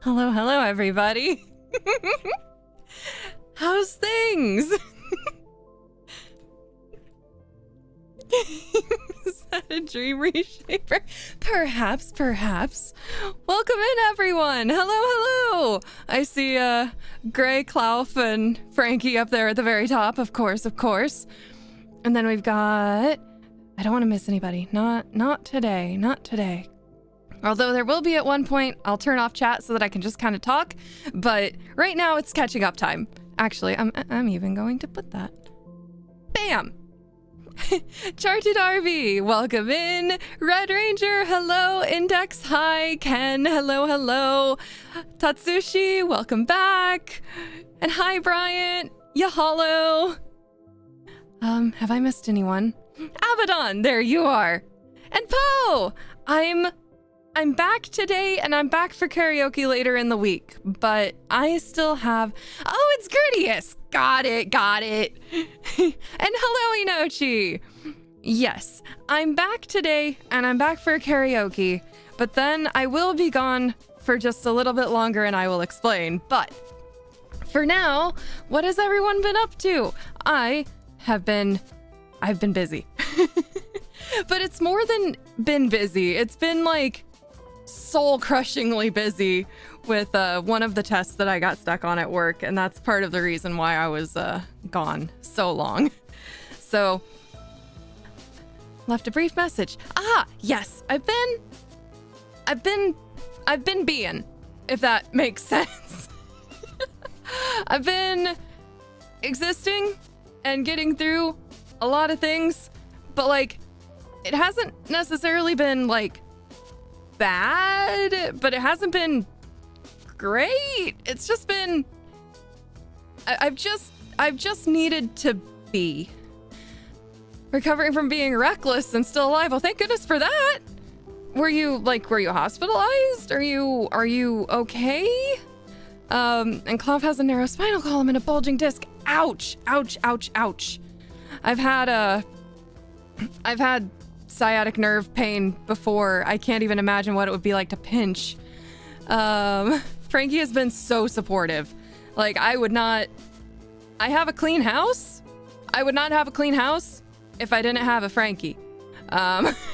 Hello, hello, everybody. How's things? Is that a dream reshaper? Perhaps, perhaps. Welcome in, everyone. Hello, hello. I see Gray, Klauf, and Frankie up there at the very top, of course, of course. And then we've got... I don't want to miss anybody. Not today, not today. Although there will be at one point, I'll turn off chat so that I can just kind of talk. But right now it's catching up time. Actually, I'm even going to put that. Bam! Charted RV, welcome in. Red Ranger, hello. Index, hi. Ken, hello, hello. Tatsushi, welcome back. And hi, Bryant. Yahalo. Have I missed anyone? Abaddon, there you are. And Poe, I'm back today, and I'm back for karaoke later in the week, but I still have... Oh, it's Grittius! Got it. And hello, Inochi! Yes, I'm back today, and I'm back for karaoke, but then I will be gone for just a little bit longer, and I will explain. But for now, what has everyone been up to? I've been busy. But it's more than been busy. It's been, like... soul-crushingly busy with one of the tests that I got stuck on at work, and that's part of the reason why I was gone so long. So, left a brief message. Yes, I've been being, if that makes sense. I've been existing and getting through a lot of things, but like, it hasn't necessarily been like bad, but it hasn't been great. It's just been I've just needed to be recovering from being reckless and still alive. Well, thank goodness for that. Were you hospitalized? Are you okay? And Klauf has a narrow spinal column and a bulging disc. Ouch. I've had sciatic nerve pain before. I can't even imagine what it would be like to pinch. Frankie has been so supportive. Like, I have a clean house. I would not have a clean house if I didn't have a Frankie.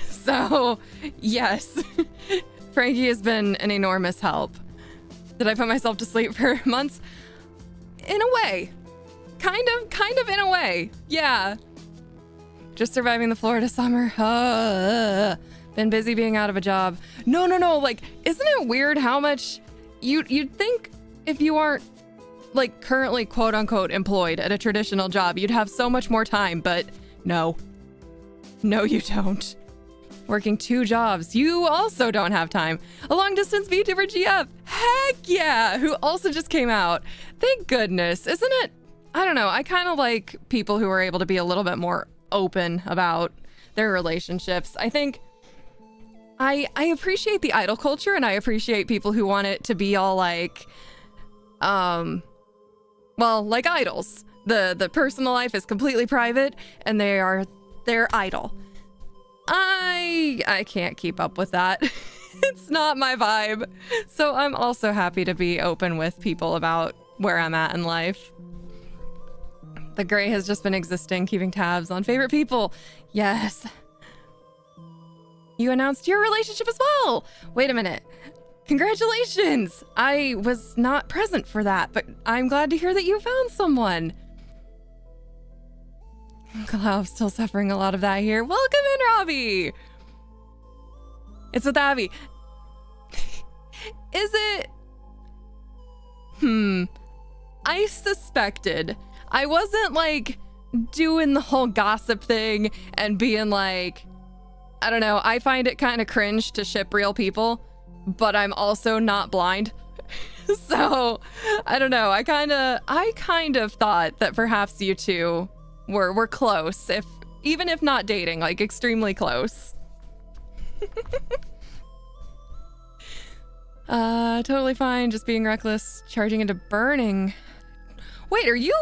So yes, Frankie has been an enormous help. Did I put myself to sleep for months? In a way. Kind of in a way. Yeah. Just surviving the Florida summer. Been busy being out of a job. No. Like, isn't it weird how much you'd think if you aren't like currently quote unquote employed at a traditional job, you'd have so much more time, but no, you don't. Working 2 jobs, you also don't have time. A long distance VTuber GF, heck yeah, who also just came out. Thank goodness, isn't it? I don't know, I kind of like people who are able to be a little bit more open about their relationships. I think I appreciate the idol culture, and I appreciate people who want it to be all like, well, like idols. The personal life is completely private, and they're idol. I can't keep up with that. It's not my vibe. So I'm also happy to be open with people about where I'm at in life. The Gray has just been existing, keeping tabs on favorite people. Yes. You announced your relationship as well. Wait a minute. Congratulations. I was not present for that, but I'm glad to hear that you found someone. I'm still suffering a lot of that here. Welcome in, Robbie. It's with Abby. Is it? I suspected. I wasn't like doing the whole gossip thing and being like, I don't know, I find it kind of cringe to ship real people, but I'm also not blind. So I don't know. I kind of thought that perhaps you two were close, even if not dating, like extremely close. Totally fine, just being reckless, charging into burning. Wait, are you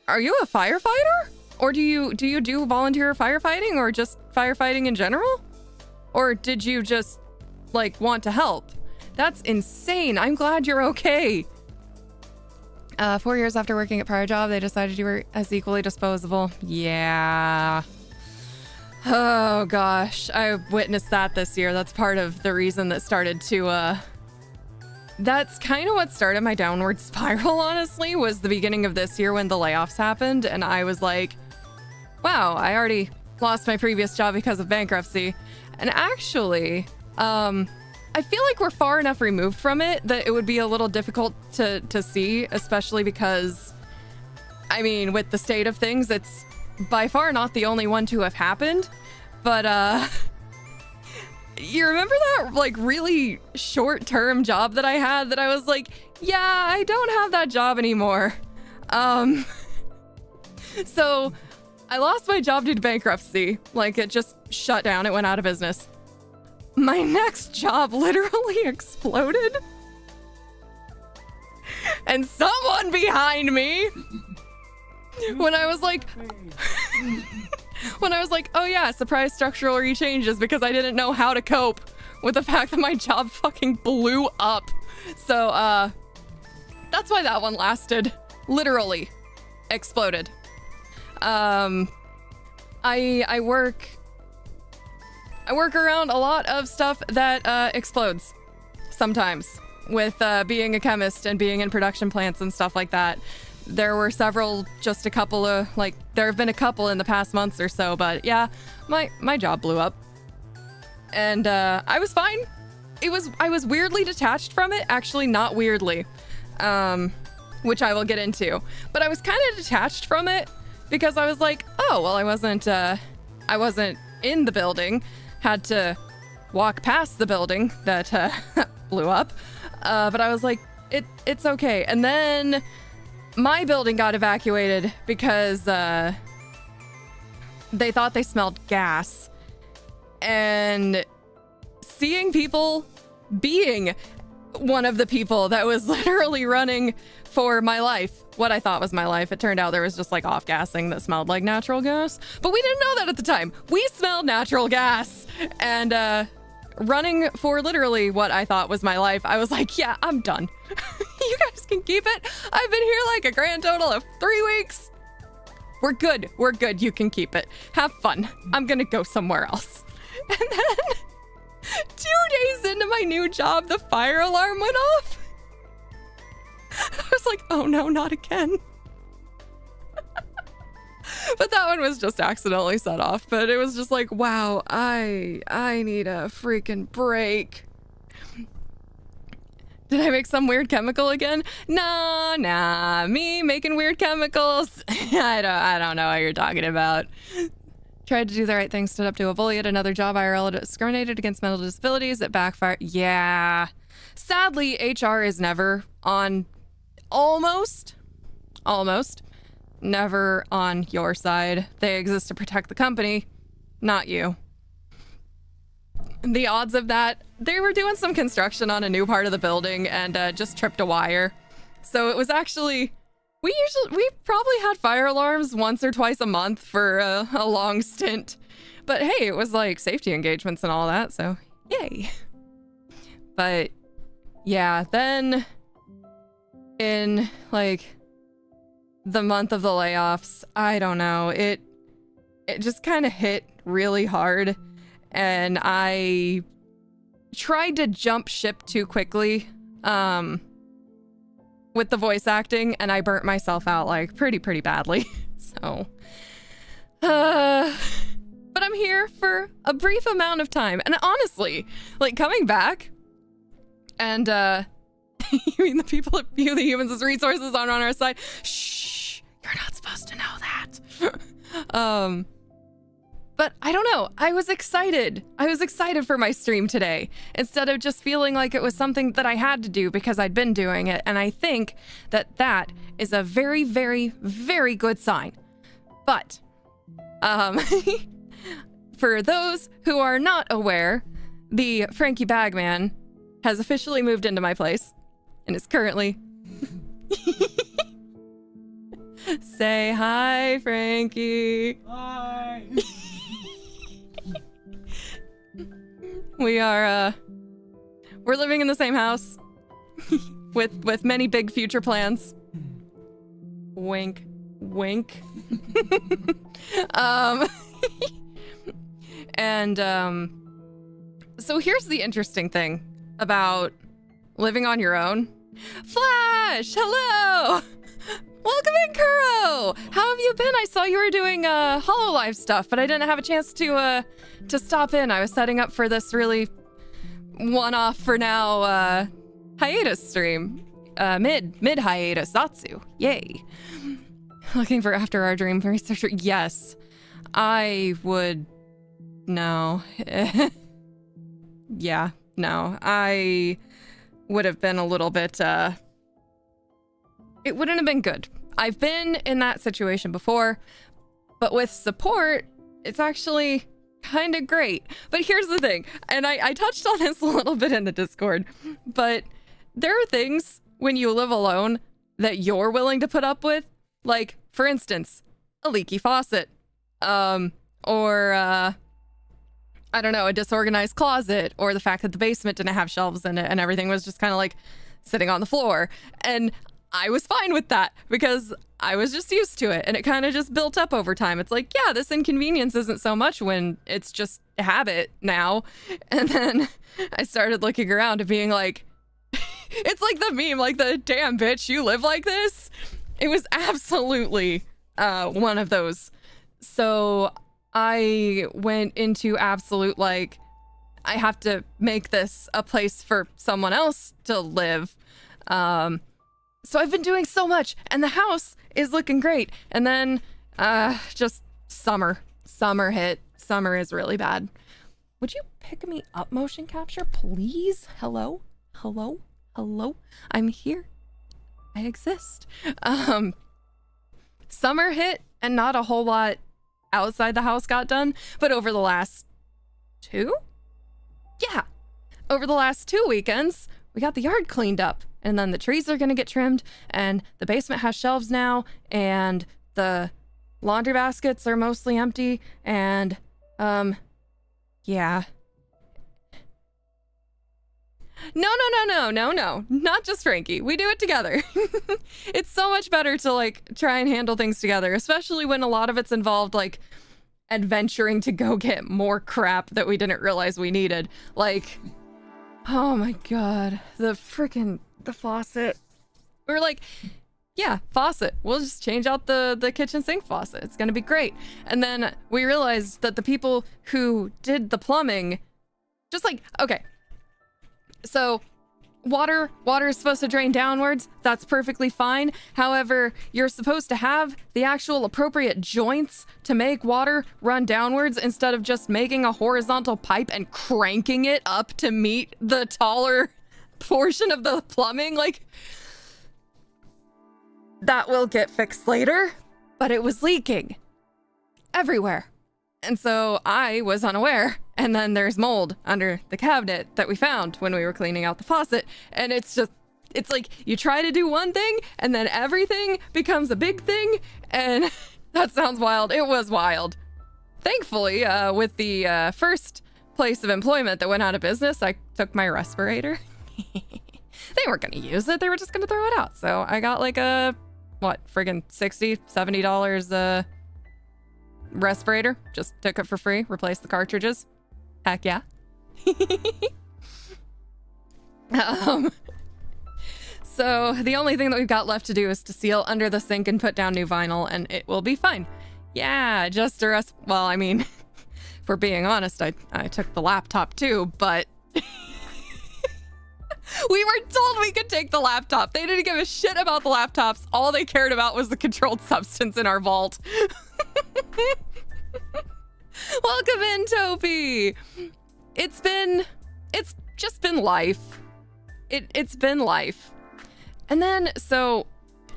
a firefighter? Or do you do volunteer firefighting, or just firefighting in general? Or did you just like want to help? That's insane. I'm glad you're okay. 4 years after working at prior job, they decided you were as equally disposable. Yeah. Oh gosh, I witnessed that this year. That's part of the reason that started to, that's kind of what started my downward spiral, honestly, was the beginning of this year when the layoffs happened. And I was like, wow, I already lost my previous job because of bankruptcy. And actually, I feel like we're far enough removed from it that it would be a little difficult to see, especially because, I mean, with the state of things, it's by far not the only one to have happened. But, you remember that, like, really short-term job that I had that I was like, yeah, I don't have that job anymore. So I lost my job due to bankruptcy. Like, it just shut down. It went out of business. My next job literally exploded. And someone behind me, when I was like, oh yeah, surprise structural rechanges, because I didn't know how to cope with the fact that my job fucking blew up. So, that's why that one lasted. Literally exploded. I work around a lot of stuff that explodes sometimes with being a chemist and being in production plants and stuff like that. There were several, just a couple of, like, there have been a couple in the past months or so, but yeah, my job blew up. And I was fine. I was weirdly detached from it, actually not weirdly, which I will get into. But I was kind of detached from it because I was like, oh, well, I wasn't in the building. Had to walk past the building that blew up, but I was like, it's okay. And then my building got evacuated because they thought they smelled gas, and seeing people being one of the people that was literally running for my life, what I thought was my life. It turned out there was just like off-gassing that smelled like natural gas, but we didn't know that at the time. We smelled natural gas, and running for literally what I thought was my life, I was like, yeah, I'm done. You guys can keep it. I've been here like a grand total of 3 weeks. We're good. We're good. You can keep it. Have fun. I'm gonna go somewhere else. And then 2 days into my new job, the fire alarm went off. I was like, oh no, not again. But that one was just accidentally set off. But it was just like, wow, I need a freaking break. Did I make some weird chemical again? Nah, me making weird chemicals. I don't know what you're talking about. Tried to do the right thing, stood up to a bully at another job IRL, discriminated against mental disabilities, it backfired. Yeah. Sadly, HR is never on, almost, never on your side. They exist to protect the company, not you. The odds of that, they were doing some construction on a new part of the building and just tripped a wire. So it was actually, we probably had fire alarms once or twice a month for a long stint. But hey, it was like safety engagements and all that, so yay. But yeah, then in like the month of the layoffs, I don't know, it just kind of hit really hard, and I tried to jump ship too quickly with the voice acting, and I burnt myself out like pretty badly. So but I'm here for a brief amount of time, and honestly, like, coming back and you mean the people that view the humans as resources aren't on our side? Shh, you're not supposed to know that. But I don't know. I was excited. For my stream today, instead of just feeling like it was something that I had to do because I'd been doing it. And I think that is a very, very, very good sign. But, for those who are not aware, the Frankie Bagman has officially moved into my place and is currently... Say hi, Frankie. Hi. We're We're living in the same house with many big future plans. Wink, wink. So here's the interesting thing about living on your own. Flash, hello! Welcome in, Kuro! How have you been? I saw you were doing HoloLive stuff, but I didn't have a chance to stop in. I was setting up for this really one-off for now hiatus stream. Mid-Hiatus, Zatsu. Yay. Looking for After Our Dream Researcher. Yes. I would... No. Yeah, no. I would have been a little bit, it wouldn't have been good. I've been in that situation before, but with support, it's actually kind of great. But here's the thing, and I touched on this a little bit in the Discord, but there are things when you live alone that you're willing to put up with. Like, for instance, a leaky faucet, or, I don't know, a disorganized closet, or the fact that the basement didn't have shelves in it and everything was just kind of like sitting on the floor. And I was fine with that because I was just used to it, and it kind of just built up over time. It's like, yeah, this inconvenience isn't so much when it's just a habit now. And then I started looking around and being like, it's like the meme, like the damn bitch, you live like this. It was absolutely one of those. So I went into absolute, like, I have to make this a place for someone else to live. So I've been doing so much, and the house is looking great. And then just summer hit. Summer is really bad. Would you pick me up, motion capture, please? Hello? Hello? Hello? I'm here. I exist. Summer hit, and not a whole lot outside the house got done, but over the last over the last 2 weekends, we got the yard cleaned up, and then the trees are gonna get trimmed, and the basement has shelves now, and the laundry baskets are mostly empty, and yeah. No, not just Frankie. We do it together. It's so much better to, like, try and handle things together, especially when a lot of it's involved, like, adventuring to go get more crap that we didn't realize we needed. Like, oh my god, the faucet. We were like, yeah, faucet. We'll just change out the kitchen sink faucet. It's gonna be great. And then we realized that the people who did the plumbing, just like, okay, so water is supposed to drain downwards. That's perfectly fine. However, you're supposed to have the actual appropriate joints to make water run downwards instead of just making a horizontal pipe and cranking it up to meet the taller portion of the plumbing. Like, that will get fixed later, but it was leaking everywhere. And so I was unaware. And then there's mold under the cabinet that we found when we were cleaning out the faucet. And it's like you try to do one thing and then everything becomes a big thing. And that sounds wild. It was wild. Thankfully, with the first place of employment that went out of business, I took my respirator. They weren't going to use it. They were just going to throw it out. So I got like a, what, friggin' $60, $70 respirator. Just took it for free, replaced the cartridges. Heck yeah. So the only thing that we've got left to do is to seal under the sink and put down new vinyl, and it will be fine. Yeah, just a well, I mean, for being honest, I took the laptop too, but we were told we could take the laptop. They didn't give a shit about the laptops. All they cared about was the controlled substance in our vault. Welcome in, Toby. It's just been life. It's been life. And then, so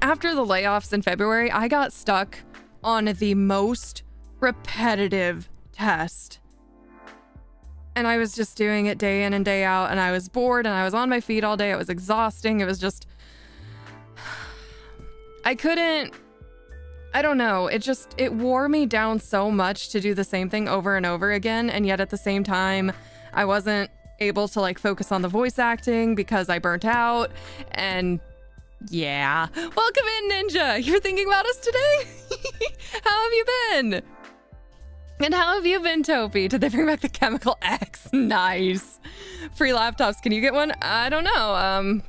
after the layoffs in February, I got stuck on the most repetitive test. And I was just doing it day in and day out, and I was bored, and I was on my feet all day. It was exhausting. It was just, I don't know. It wore me down so much to do the same thing over and over again. And yet at the same time, I wasn't able to like focus on the voice acting because I burnt out. And yeah, welcome in, Ninja. You're thinking about us today? How have you been? And how have you been, Topi? Did they bring back the Chemical X? Nice. Free laptops. Can you get one? I don't know.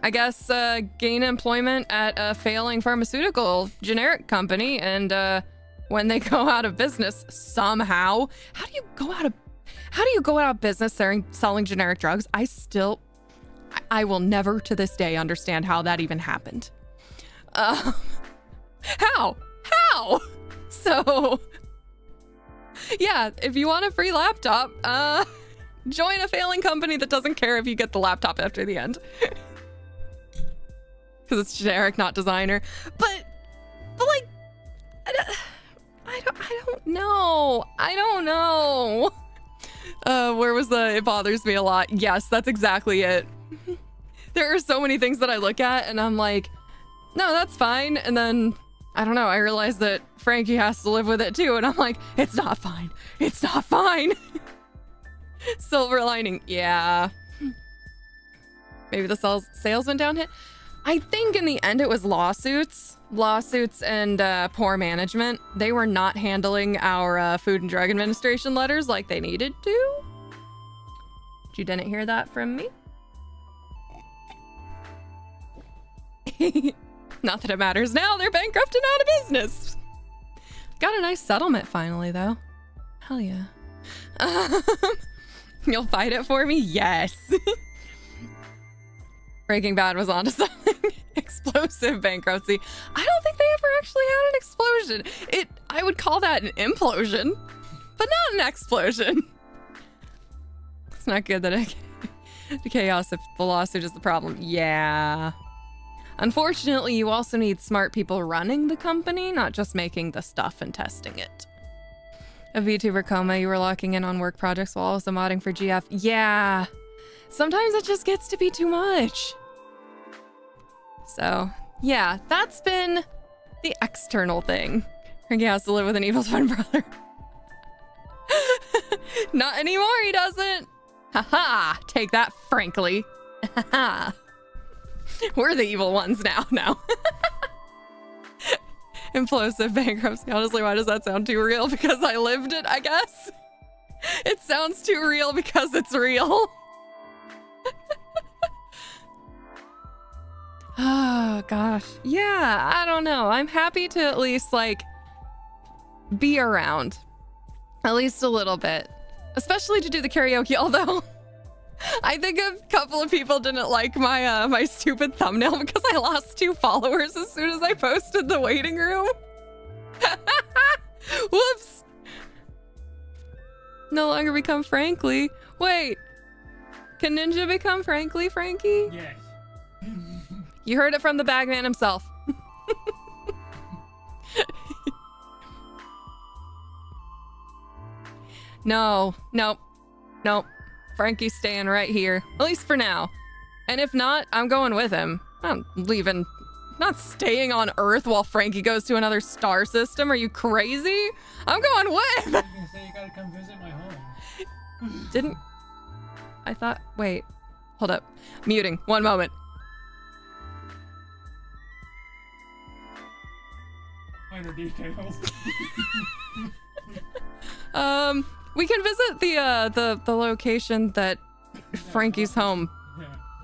I guess gain employment at a failing pharmaceutical generic company, and when they go out of business somehow, how do you go out of business selling generic drugs? I will never to this day understand how that even happened. How? So yeah, if you want a free laptop, join a failing company that doesn't care if you get the laptop after the end. Because it's generic, not designer. But like, I don't know. Where was the, it bothers me a lot. Yes, that's exactly it. There are so many things that I look at and I'm like, no, that's fine. And then, I don't know, I realize that Frankie has to live with it too. And I'm like, it's not fine. Silver lining. Yeah. Maybe the sales went down. I think in the end it was lawsuits and poor management. They were not handling our Food and Drug Administration letters like they needed to. You didn't hear that from me? Not that it matters now. They're bankrupt and out of business. Got a nice settlement finally, though. Hell yeah. You'll fight it for me? Yes. Breaking Bad was onto something. Explosive bankruptcy. I don't think they ever actually had an explosion. I would call that an implosion, but not an explosion. It's not good that the chaos if the lawsuit is the problem. Yeah. Unfortunately, you also need smart people running the company, not just making the stuff and testing it. A VTuber coma, you were locking in on work projects while also modding for GF. Yeah. Sometimes it just gets to be too much. So, yeah, that's been the external thing. Frankie has to live with an evil twin brother. Not anymore, he doesn't. Haha, take that, frankly. Haha. We're the evil ones now. Implosive bankruptcy. Honestly, why does that sound too real? Because I lived it, I guess. It sounds too real because it's real. Oh, gosh. Yeah, I don't know. I'm happy to at least, like, be around. At least a little bit. Especially to do the karaoke, although I think a couple of people didn't like my my stupid thumbnail because I lost 2 followers as soon as I posted the waiting room. Whoops. No longer become Frankly. Wait. Can Ninja become Frankly, Frankie? Yes. You heard it from the bagman himself. No. Frankie's staying right here, at least for now. And if not, I'm going with him. I'm leaving, not staying on Earth while Frankie goes to another star system. Are you crazy? I'm going with. I was gonna say you gotta come visit my home. Didn't, I thought, wait, hold up. Muting, one moment. Minor details. We can visit the location that Frankie's home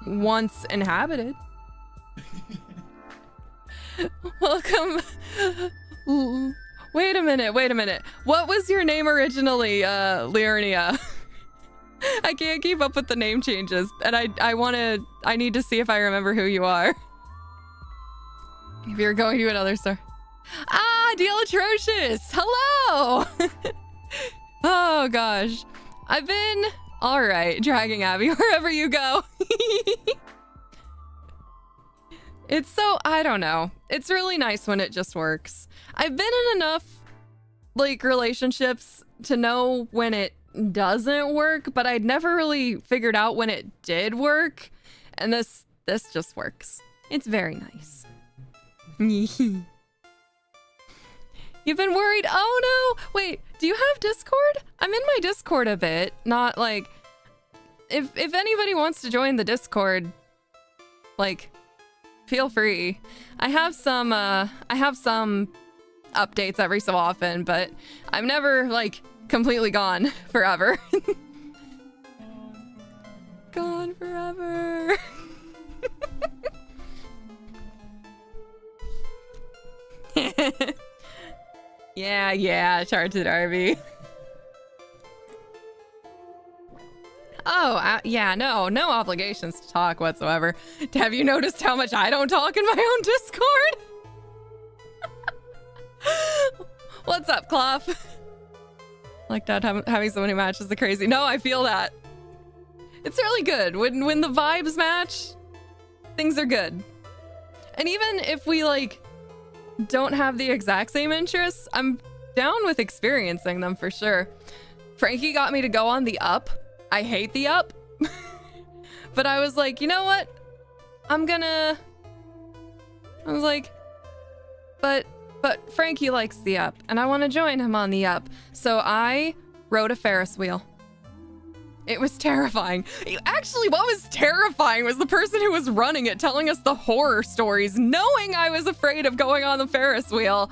once inhabited. Welcome. Ooh. Wait a minute. What was your name originally, Liurnia? I can't keep up with the name changes, and I need to see if I remember who you are. If you're going to another star. Ah, Deal Atrocious! Hello! Oh gosh. I've been alright, dragging Abby wherever you go. It's so, I don't know. It's really nice when it just works. I've been in enough like relationships to know when it doesn't work, but I'd never really figured out when it did work. And this just works. It's very nice. You've been worried? Oh no! Wait, do you have Discord? I'm in my Discord a bit. Not like... if anybody wants to join the Discord, like, feel free. I have some updates every so often, but I'm never like completely gone forever. Gone forever. Yeah, Charted Darby. Oh, yeah, no obligations to talk whatsoever. Have you noticed how much I don't talk in my own Discord? What's up, Clough? Like that, having so many matches is crazy. No, I feel that. It's really good. When the vibes match, things are good. And even if we, like, don't have the exact same interests, I'm down with experiencing them for sure. Frankie got me to go on the up. I hate the up. But I was like, you know what? I was like, but Frankie likes the up, and I want to join him on the up. So I rode a Ferris wheel. It was terrifying. Actually, what was terrifying was the person who was running it telling us the horror stories, knowing I was afraid of going on the Ferris wheel,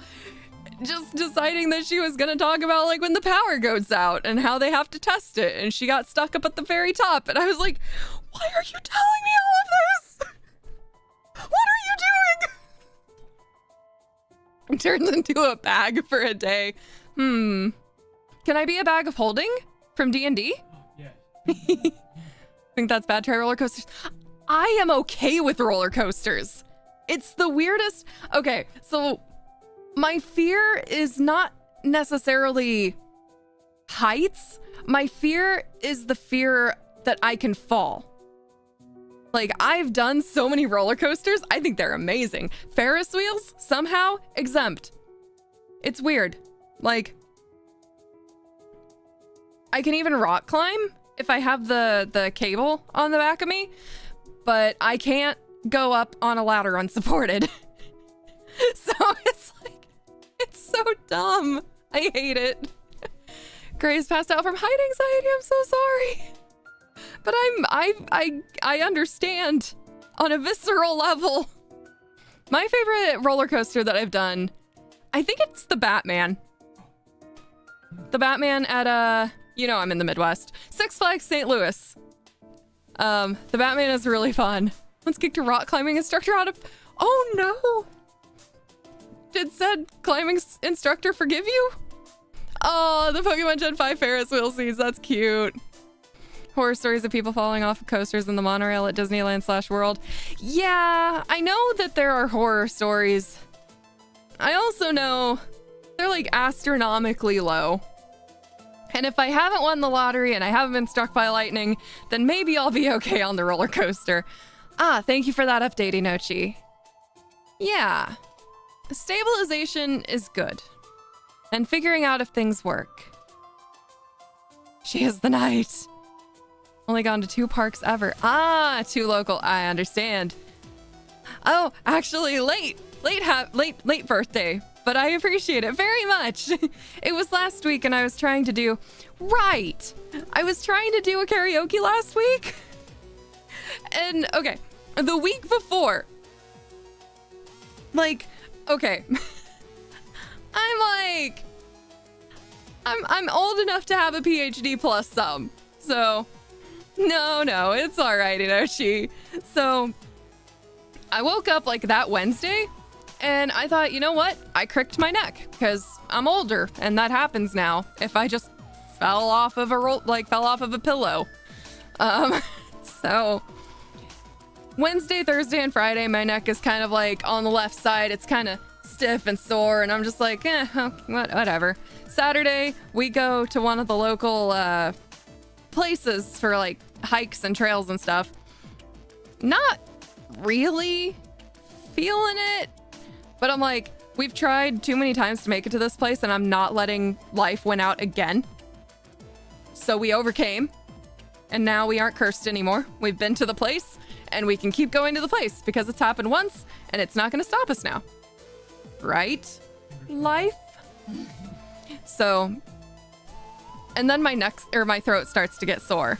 just deciding that she was going to talk about, like, when the power goes out and how they have to test it, and she got stuck up at the very top. And I was like, why are you telling me all of this? What are you doing? It turns into a bag for a day. Can I be a bag of holding from D&D? Yeah. Think that's bad. Try roller coasters. I am okay with roller coasters. It's the weirdest. Okay, so my fear is not necessarily heights. My fear is the fear that I can fall. Like, I've done so many roller coasters. I think they're amazing. Ferris wheels, somehow exempt. It's weird. Like, I can even rock climb if I have the cable on the back of me, but I can't go up on a ladder unsupported. So it's like, it's so dumb. I hate it. Gray's passed out from height anxiety. I'm so sorry. But I understand on a visceral level. My favorite roller coaster that I've done, I think it's the Batman. The Batman at I'm in the Midwest. Six Flags St. Louis. The Batman is really fun. Let's kick a rock climbing instructor out of. Oh no! Did said climbing instructor forgive you? Oh, the Pokemon Gen 5 Ferris wheel scenes. That's cute. Horror stories of people falling off of coasters in the monorail at Disneyland/World. Yeah, I know that there are horror stories. I also know they're like astronomically low. And if I haven't won the lottery and I haven't been struck by lightning, then maybe I'll be okay on the roller coaster. Ah, thank you for that update, Inochi. Yeah. Stabilization is good. And figuring out if things work. She is the night. Only gone to 2 parks ever. Ah, 2 local. I understand. Oh, actually late birthday, but I appreciate it very much. It was last week and I was trying to do I was trying to do a karaoke last week. And okay, the week before, like, okay, I'm old enough to have a PhD plus some. So no, it's all right, Inoshi. So I woke up like that Wednesday and I thought, you know what? I cricked my neck because I'm older and that happens now if I just fell off of a pillow. So Wednesday, Thursday, and Friday, my neck is kind of like on the left side. It's kind of stiff and sore and I'm just like, whatever. Saturday, we go to one of the local places for like hikes and trails and stuff. Not really feeling it, but I'm like, we've tried too many times to make it to this place and I'm not letting life win out again. So we overcame and now we aren't cursed anymore. We've been to the place and we can keep going to the place because it's happened once and it's not going to stop us now. Right? Life? So, and then my throat starts to get sore.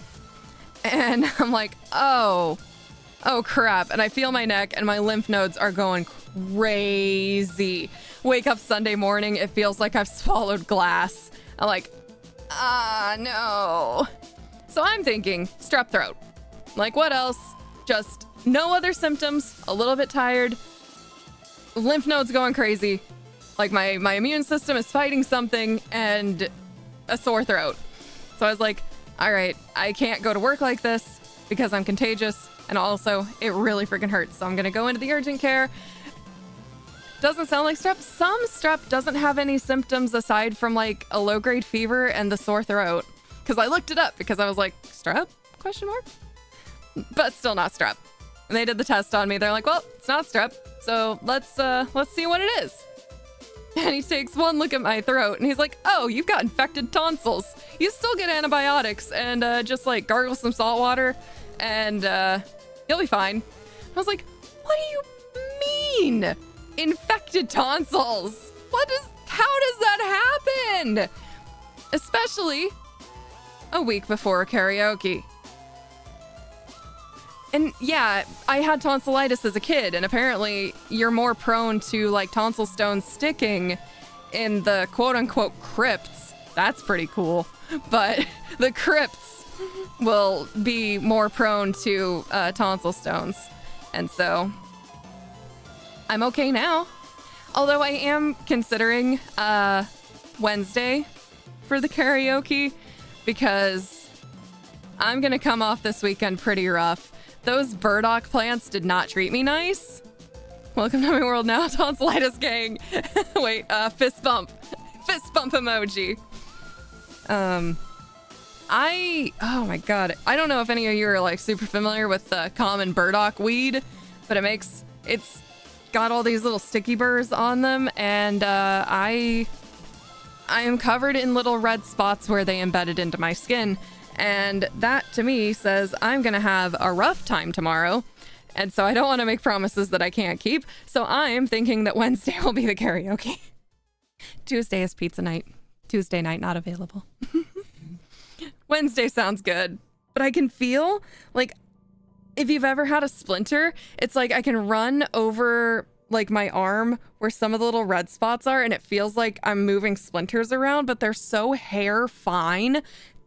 And I'm like, oh crap. And I feel my neck and my lymph nodes are going crazy. Wake up Sunday morning, it feels like I've swallowed glass. I'm like, no. So I'm thinking strep throat. Like, what else? Just no other symptoms, a little bit tired, lymph nodes going crazy. Like my immune system is fighting something, and a sore throat. So I was like, all right, I can't go to work like this because I'm contagious, and also it really freaking hurts. So I'm gonna go into the urgent care. Doesn't sound like strep. Some strep doesn't have any symptoms aside from like a low-grade fever and the sore throat. Because I looked it up because I was like, strep? Question mark? But still not strep. And they did the test on me. They're like, well, it's not strep. So let's see what it is. And he takes one look at my throat and he's like, oh, you've got infected tonsils. You still get antibiotics and just like gargle some salt water and you'll be fine. I was like, what do you mean? Infected tonsils? How does that happen? Especially a week before karaoke. And yeah, I had tonsillitis as a kid, and apparently you're more prone to like tonsil stones sticking in the quote-unquote crypts. That's pretty cool. But the crypts will be more prone to tonsil stones. And so I'm okay now. Although I am considering Wednesday for the karaoke because I'm gonna come off this weekend pretty rough. Those burdock plants did not treat me nice. Welcome to my world now, tonsillitis gang. Wait, fist bump. Fist bump emoji. Oh my god. I don't know if any of you are like super familiar with the common burdock weed, but it's got all these little sticky burrs on them, and I am covered in little red spots where they embedded into my skin. And that to me says I'm gonna have a rough time tomorrow. And so I don't want to make promises that I can't keep. So I'm thinking that Wednesday will be the karaoke. Tuesday is pizza night. Tuesday night not available. Wednesday sounds good. But I can feel like if you've ever had a splinter, it's like I can run over like my arm where some of the little red spots are, and it feels like I'm moving splinters around, but they're so hair fine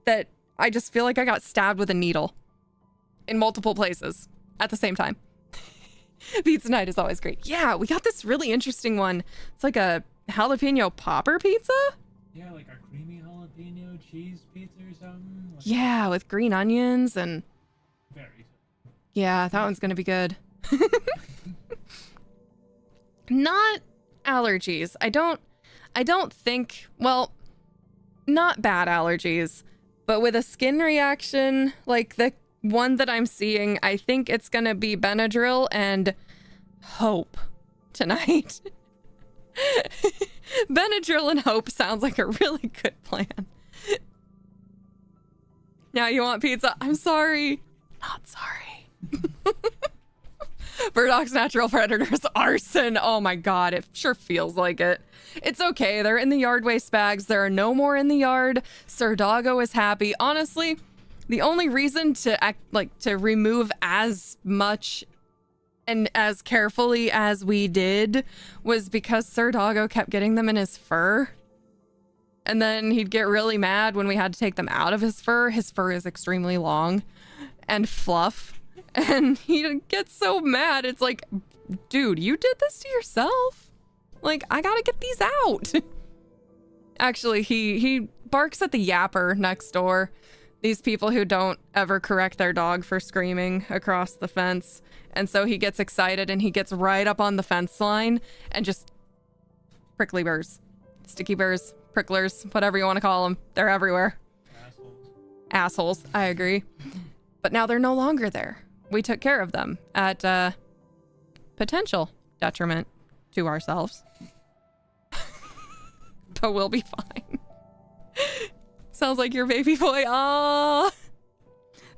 that I just feel like I got stabbed with a needle in multiple places at the same time. Pizza night is always great. Yeah, we got this really interesting one. It's like a jalapeno popper pizza? Yeah, like a creamy jalapeno cheese pizza or something. Like Yeah, with green onions and... Very. Yeah, that one's gonna be good. Not allergies. I don't think... Well, not bad allergies. But with a skin reaction, like the one that I'm seeing, I think it's gonna be Benadryl and hope tonight. Benadryl and hope sounds like a really good plan. Now you want pizza? I'm sorry. Not sorry. Burdock's natural predators, arson. Oh my god, it sure feels like it. It's okay, they're in the yard waste bags. There are no more in the yard. Sir Doggo is happy. Honestly, the only reason to remove as much and as carefully as we did was because Sir Doggo kept getting them in his fur. And then he'd get really mad when we had to take them out of his fur. His fur is extremely long and fluff. And he gets so mad. It's like, dude, you did this to yourself. Like, I gotta get these out. Actually, he barks at the yapper next door. These people who don't ever correct their dog for screaming across the fence. And so he gets excited and he gets right up on the fence line and just prickly burrs, sticky burrs, pricklers, whatever you want to call them. They're everywhere. Assholes, I agree. But now they're no longer there. We took care of them at potential detriment to ourselves. But we'll be fine. Sounds like your baby boy. Aww.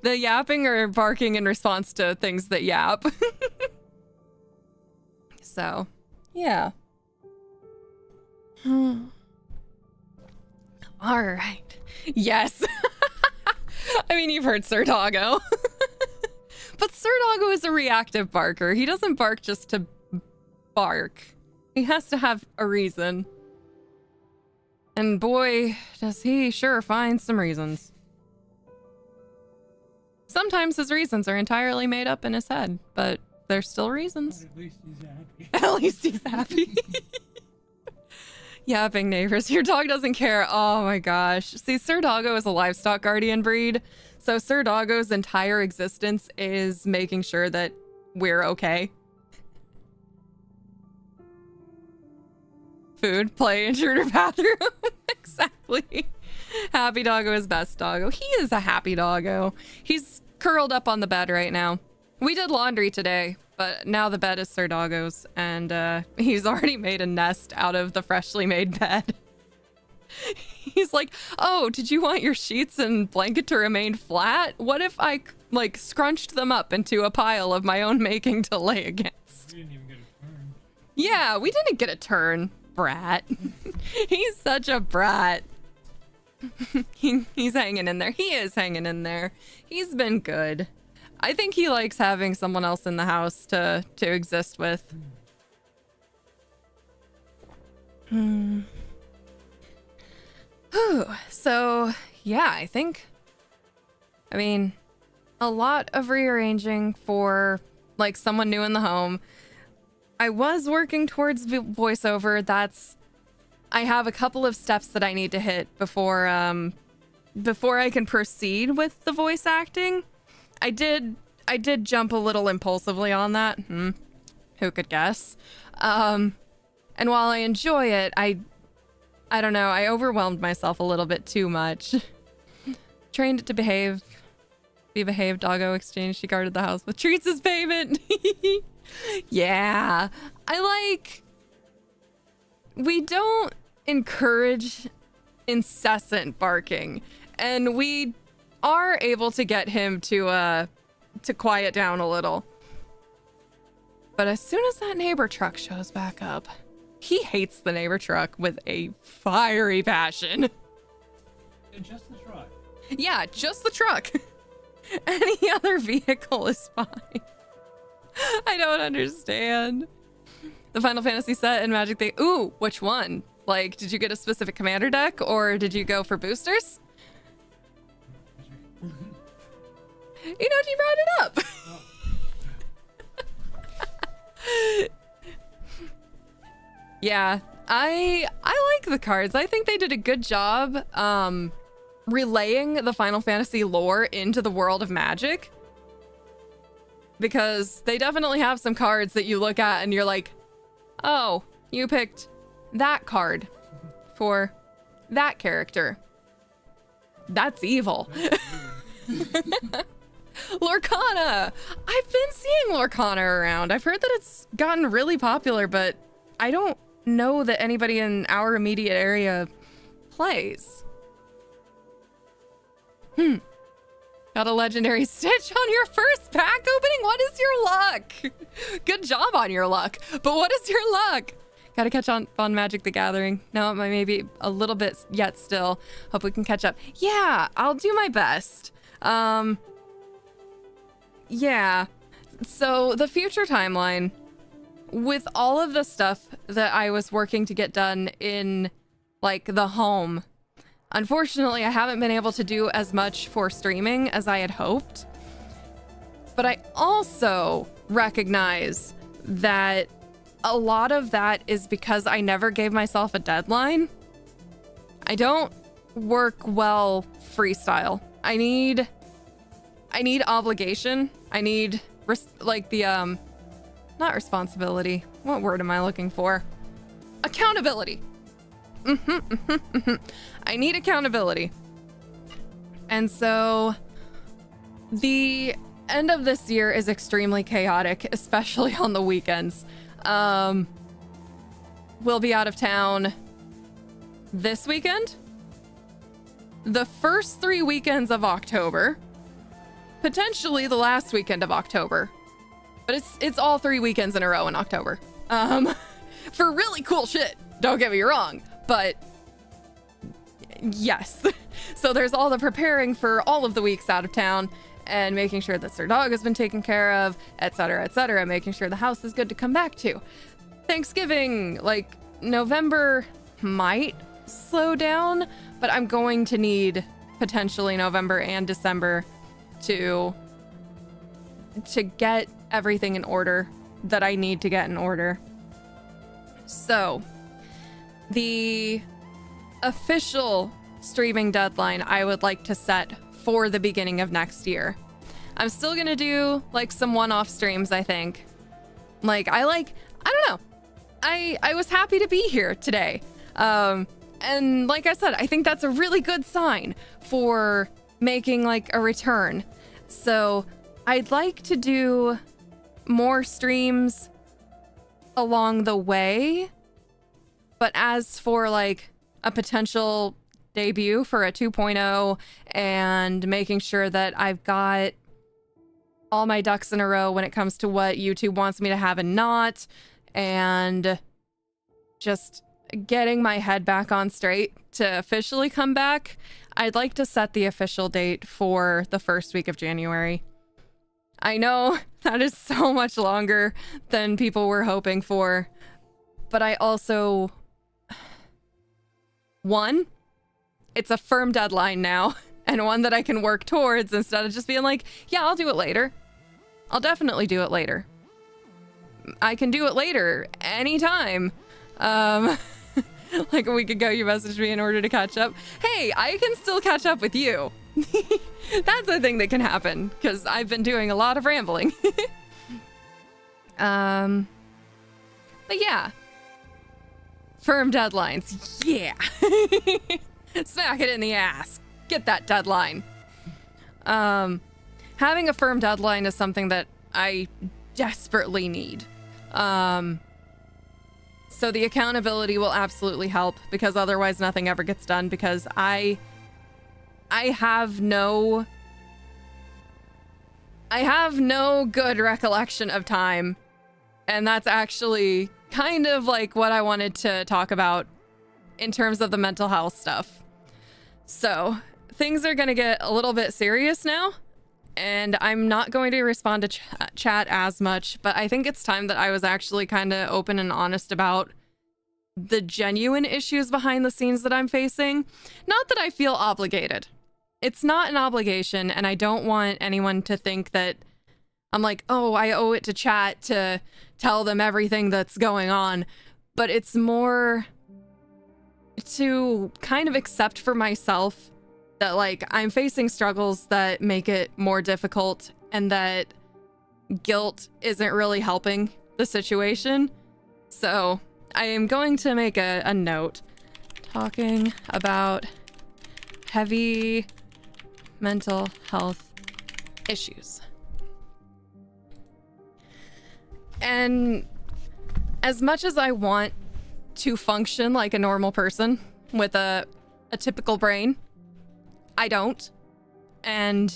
The yapping or barking in response to things that yap. So, yeah. All right. Yes. I mean, you've heard Sir Doggo. But Sir Doggo is a reactive barker. He doesn't bark just to bark. He has to have a reason. And boy, does he sure find some reasons. Sometimes his reasons are entirely made up in his head, but they're still reasons. At least he's happy. At least he's happy. Yapping neighbors. Your dog doesn't care. Oh my gosh. See, Sir Doggo is a livestock guardian breed. So Sir Doggo's entire existence is making sure that we're okay. Food, play, intruder, bathroom. Exactly. Happy Doggo is best doggo. He is a happy doggo. He's curled up on the bed right now. We did laundry today, but now the bed is Sir Doggo's, and he's already made a nest out of the freshly made bed. He's like, oh, did you want your sheets and blanket to remain flat? What if I, like, scrunched them up into a pile of my own making to lay against? We didn't even get a turn. Yeah, we didn't get a turn, brat. He's such a brat. He's hanging in there. He is hanging in there. He's been good. I think he likes having someone else in the house to exist with. So, yeah, I mean, a lot of rearranging for, like, someone new in the home. I was working towards voiceover. I have a couple of steps that I need to hit before I can proceed with the voice acting. I did jump a little impulsively on that. Who could guess? And while I enjoy it, I don't know, I overwhelmed myself a little bit too much. Trained it to behave. Be behaved, doggo exchange. She guarded the house with treats as payment. Yeah. We don't encourage incessant barking, and we are able to get him to quiet down a little. But as soon as that neighbor truck shows back up, he hates the neighbor truck with a fiery passion. And just the truck. Yeah, just the truck. Any other vehicle is fine. I don't understand. The Final Fantasy set and Magic thing. Ooh, which one? Like, did you get a specific commander deck, or did you go for boosters? You brought it up. Yeah, I like the cards. I think they did a good job relaying the Final Fantasy lore into the world of Magic. Because they definitely have some cards that you look at and you're like, oh, you picked that card for that character. That's evil. Lorcana! I've been seeing Lorcana around. I've heard that it's gotten really popular, but I don't know that anybody in our immediate area plays. Got a legendary Stitch on your first pack opening? What is your luck? Good job on your luck, but what is your luck? Gotta catch on Magic the Gathering. No, it might maybe a little bit yet still. Hope we can catch up. Yeah, I'll do my best. Yeah. So the future timeline, with all of the stuff that I was working to get done in, like, the home, unfortunately, I haven't been able to do as much for streaming as I had hoped. But I also recognize that a lot of that is because I never gave myself a deadline. I don't work well freestyle. I need obligation. I need not responsibility. What word am I looking for? Accountability. I need accountability. And so the end of this year is extremely chaotic, especially on the weekends. We'll be out of town this weekend, the first 3 weekends of October, potentially the last weekend of October, but it's all 3 weekends in a row in October. For really cool shit, don't get me wrong, but yes, So there's all the preparing for all of the weeks out of town and making sure that their dog has been taken care of, etc., making sure the house is good to come back to. Thanksgiving, like November might slow down, but I'm going to need potentially November and December to get everything in order that I need to get in order. So, the official streaming deadline I would like to set for the beginning of next year. I'm still gonna do like some one-off streams, I think. I don't know. I was happy to be here today. And like I said, I think that's a really good sign for making like a return. So I'd like to do more streams along the way. But as for like a potential debut for a 2.0 and making sure that I've got all my ducks in a row when it comes to what YouTube wants me to have and not, and just getting my head back on straight to officially come back, I'd like to set the official date for the first week of January. I know that is so much longer than people were hoping for, but I also... One, it's a firm deadline now, and one that I can work towards instead of just being like, yeah, I'll do it later. I'll definitely do it later. I can do it later, anytime. Like a week ago, you messaged me in order to catch up. Hey, I can still catch up with you. That's a thing that can happen, because I've been doing a lot of rambling. But yeah. Firm deadlines. Yeah. Smack it in the ass. Get that deadline. Having a firm deadline is something that I desperately need. So the accountability will absolutely help, because otherwise nothing ever gets done, because I have no good recollection of time. And that's actually kind of like what I wanted to talk about in terms of the mental health stuff. So things are going to get a little bit serious now, and I'm not going to respond to chat as much, but I think it's time that I was actually kind of open and honest about the genuine issues behind the scenes that I'm facing. Not that I feel obligated. It's not an obligation, and I don't want anyone to think that I'm like, oh, I owe it to chat to tell them everything that's going on. But it's more to kind of accept for myself that, like, I'm facing struggles that make it more difficult, and that guilt isn't really helping the situation. So I am going to make a note talking about heavy mental health issues. And as much as I want to function like a normal person with a typical brain, I don't. And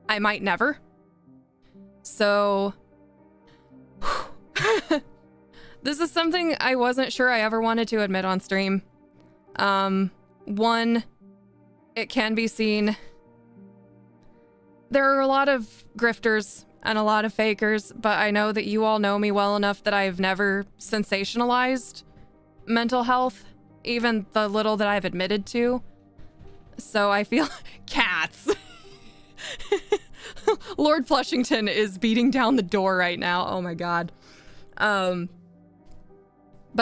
I might never. So this is something I wasn't sure I ever wanted to admit on stream. One, it can be seen. There are a lot of grifters and a lot of fakers, but I know that you all know me well enough that I've never sensationalized mental health, even the little that I've admitted to. So I feel... Cats! Lord Flushington is beating down the door right now. Oh my god. But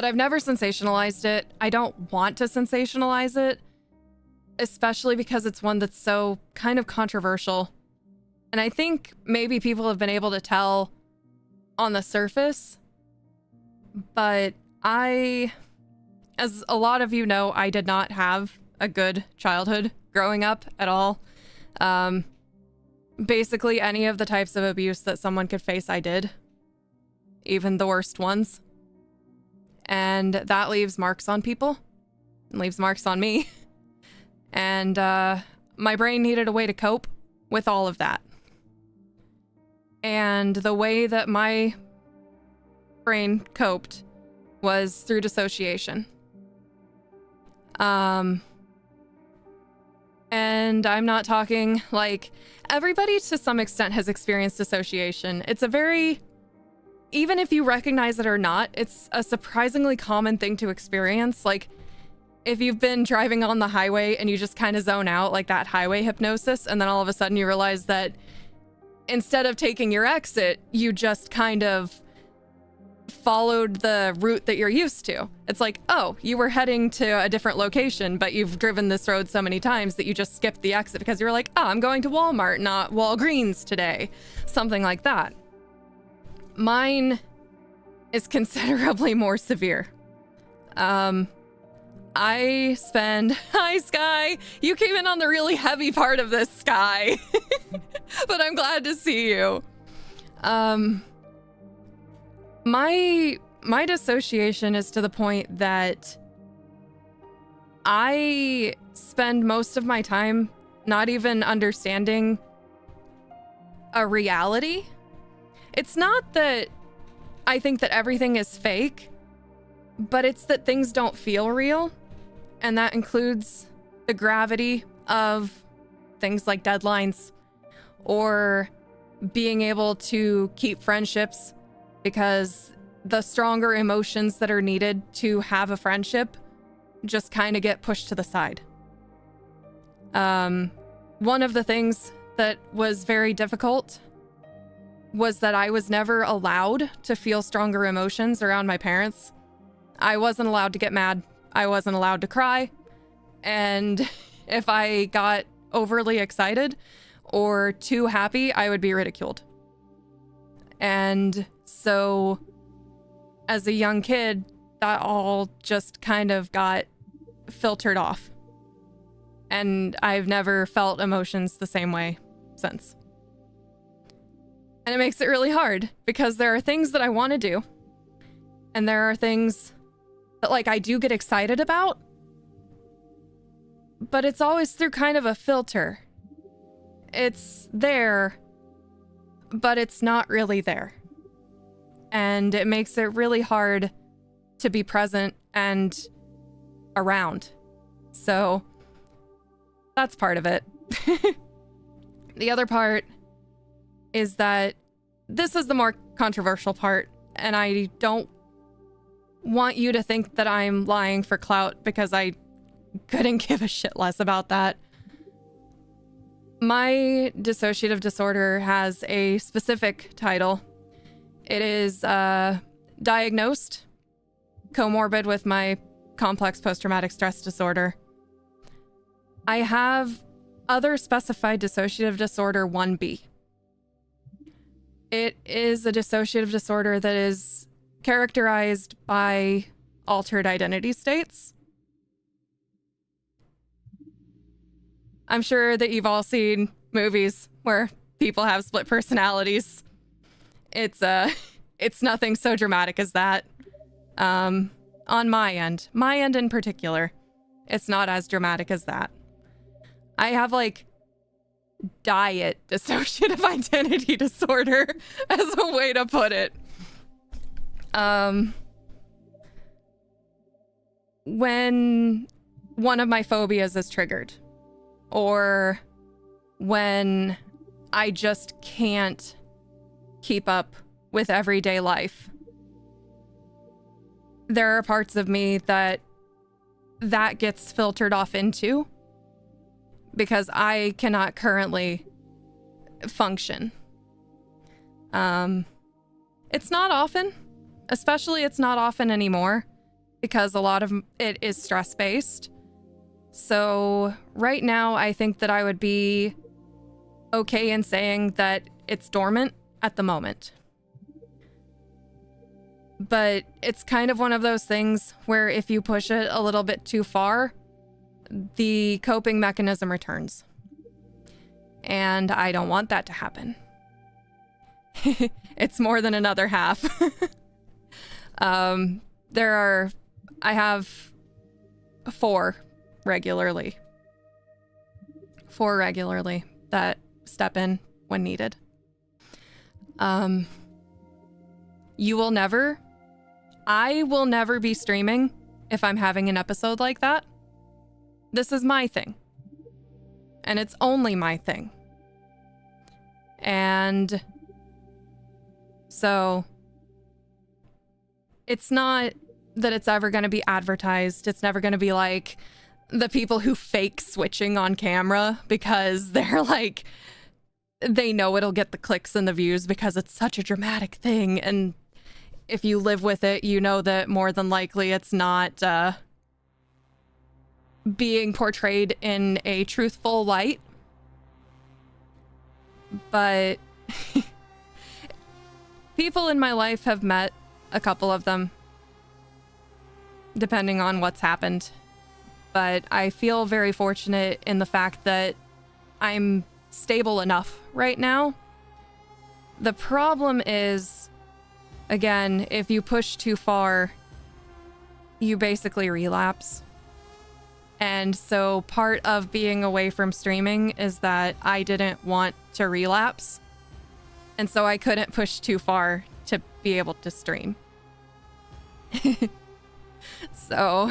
I've never sensationalized it. I don't want to sensationalize it, especially because it's one that's so kind of controversial. And I think maybe people have been able to tell on the surface, but as a lot of you know, I did not have a good childhood growing up at all. Basically any of the types of abuse that someone could face, I did. Even the worst ones. And that leaves marks on people. And leaves marks on me. And my brain needed a way to cope with all of that. And the way that my brain coped was through dissociation. And And I'm not talking like everybody to some extent has experienced dissociation. It's a very, even if you recognize it or not, it's a surprisingly common thing to experience. Like if you've been driving on the highway and you just kind of zone out, like that highway hypnosis, and then all of a sudden you realize that instead of taking your exit, you just kind of followed the route that you're used to. It's like, oh, you were heading to a different location, but you've driven this road so many times that you just skipped the exit because you're like, oh, I'm going to Walmart, not Walgreens today. Something like that. Mine is considerably more severe. I spend... Hi, Sky! You came in on the really heavy part of this, Sky. But I'm glad to see you. My dissociation is to the point that I spend most of my time not even understanding a reality. It's not that I think that everything is fake, but it's that things don't feel real. And that includes the gravity of things like deadlines or being able to keep friendships, because the stronger emotions that are needed to have a friendship just kind of get pushed to the side. One of the things that was very difficult was that I was never allowed to feel stronger emotions around my parents. I wasn't allowed to get mad. I wasn't allowed to cry. And if I got overly excited or too happy, I would be ridiculed. And so as a young kid, that all just kind of got filtered off. And I've never felt emotions the same way since. And it makes it really hard because there are things that I want to do. And there are things that like I do get excited about. But it's always through kind of a filter. It's there, but it's not really there. And it makes it really hard to be present and around. So that's part of it. The other part is that this is the more controversial part, and I don't want you to think that I'm lying for clout, because I couldn't give a shit less about that. My dissociative disorder has a specific title. It is diagnosed comorbid with my complex post-traumatic stress disorder. I have other specified dissociative disorder 1B. It is a dissociative disorder that is characterized by altered identity states. I'm sure that you've all seen movies where people have split personalities. It's nothing so dramatic as that. On my end in particular, it's not as dramatic as that. I have like diet dissociative identity disorder as a way to put it. When one of my phobias is triggered, or when I just can't keep up with everyday life, there are parts of me that gets filtered off into, because I cannot currently function. It's not often, especially it's not often anymore, because a lot of it is stress-based. So right now, I think that I would be okay in saying that it's dormant at the moment. But it's kind of one of those things where if you push it a little bit too far, the coping mechanism returns. And I don't want that to happen. It's more than another half. I have four regularly that step in when needed. I will never be streaming if I'm having an episode like that. This is my thing. and it's only my thing. And so it's not that it's ever going to be advertised. It's never going to be like the people who fake switching on camera because they're like, they know it'll get the clicks and the views because it's such a dramatic thing. And if you live with it, you know that more than likely it's not being portrayed in a truthful light. But people in my life have met a couple of them, depending on what's happened. But I feel very fortunate in the fact that I'm stable enough right now. The problem is, again, if you push too far, you basically relapse. And so part of being away from streaming is that I didn't want to relapse. And so I couldn't push too far to be able to stream. So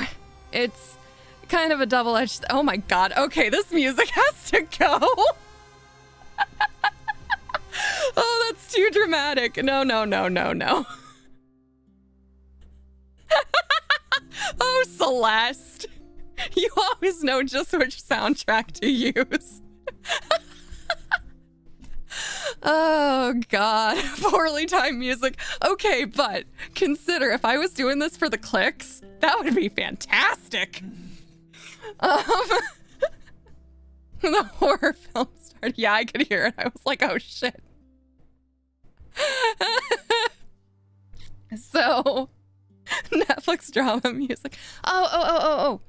it's kind of a double-edged... Oh my god, okay, this music has to go. Oh, that's too dramatic. No. Oh, Celeste. You always know just which soundtrack to use. Oh, God. Poorly timed music. Okay, but consider if I was doing this for the clicks, that would be fantastic. The horror film started. Yeah, I could hear it. I was like, oh, shit. So, Netflix drama music. Oh.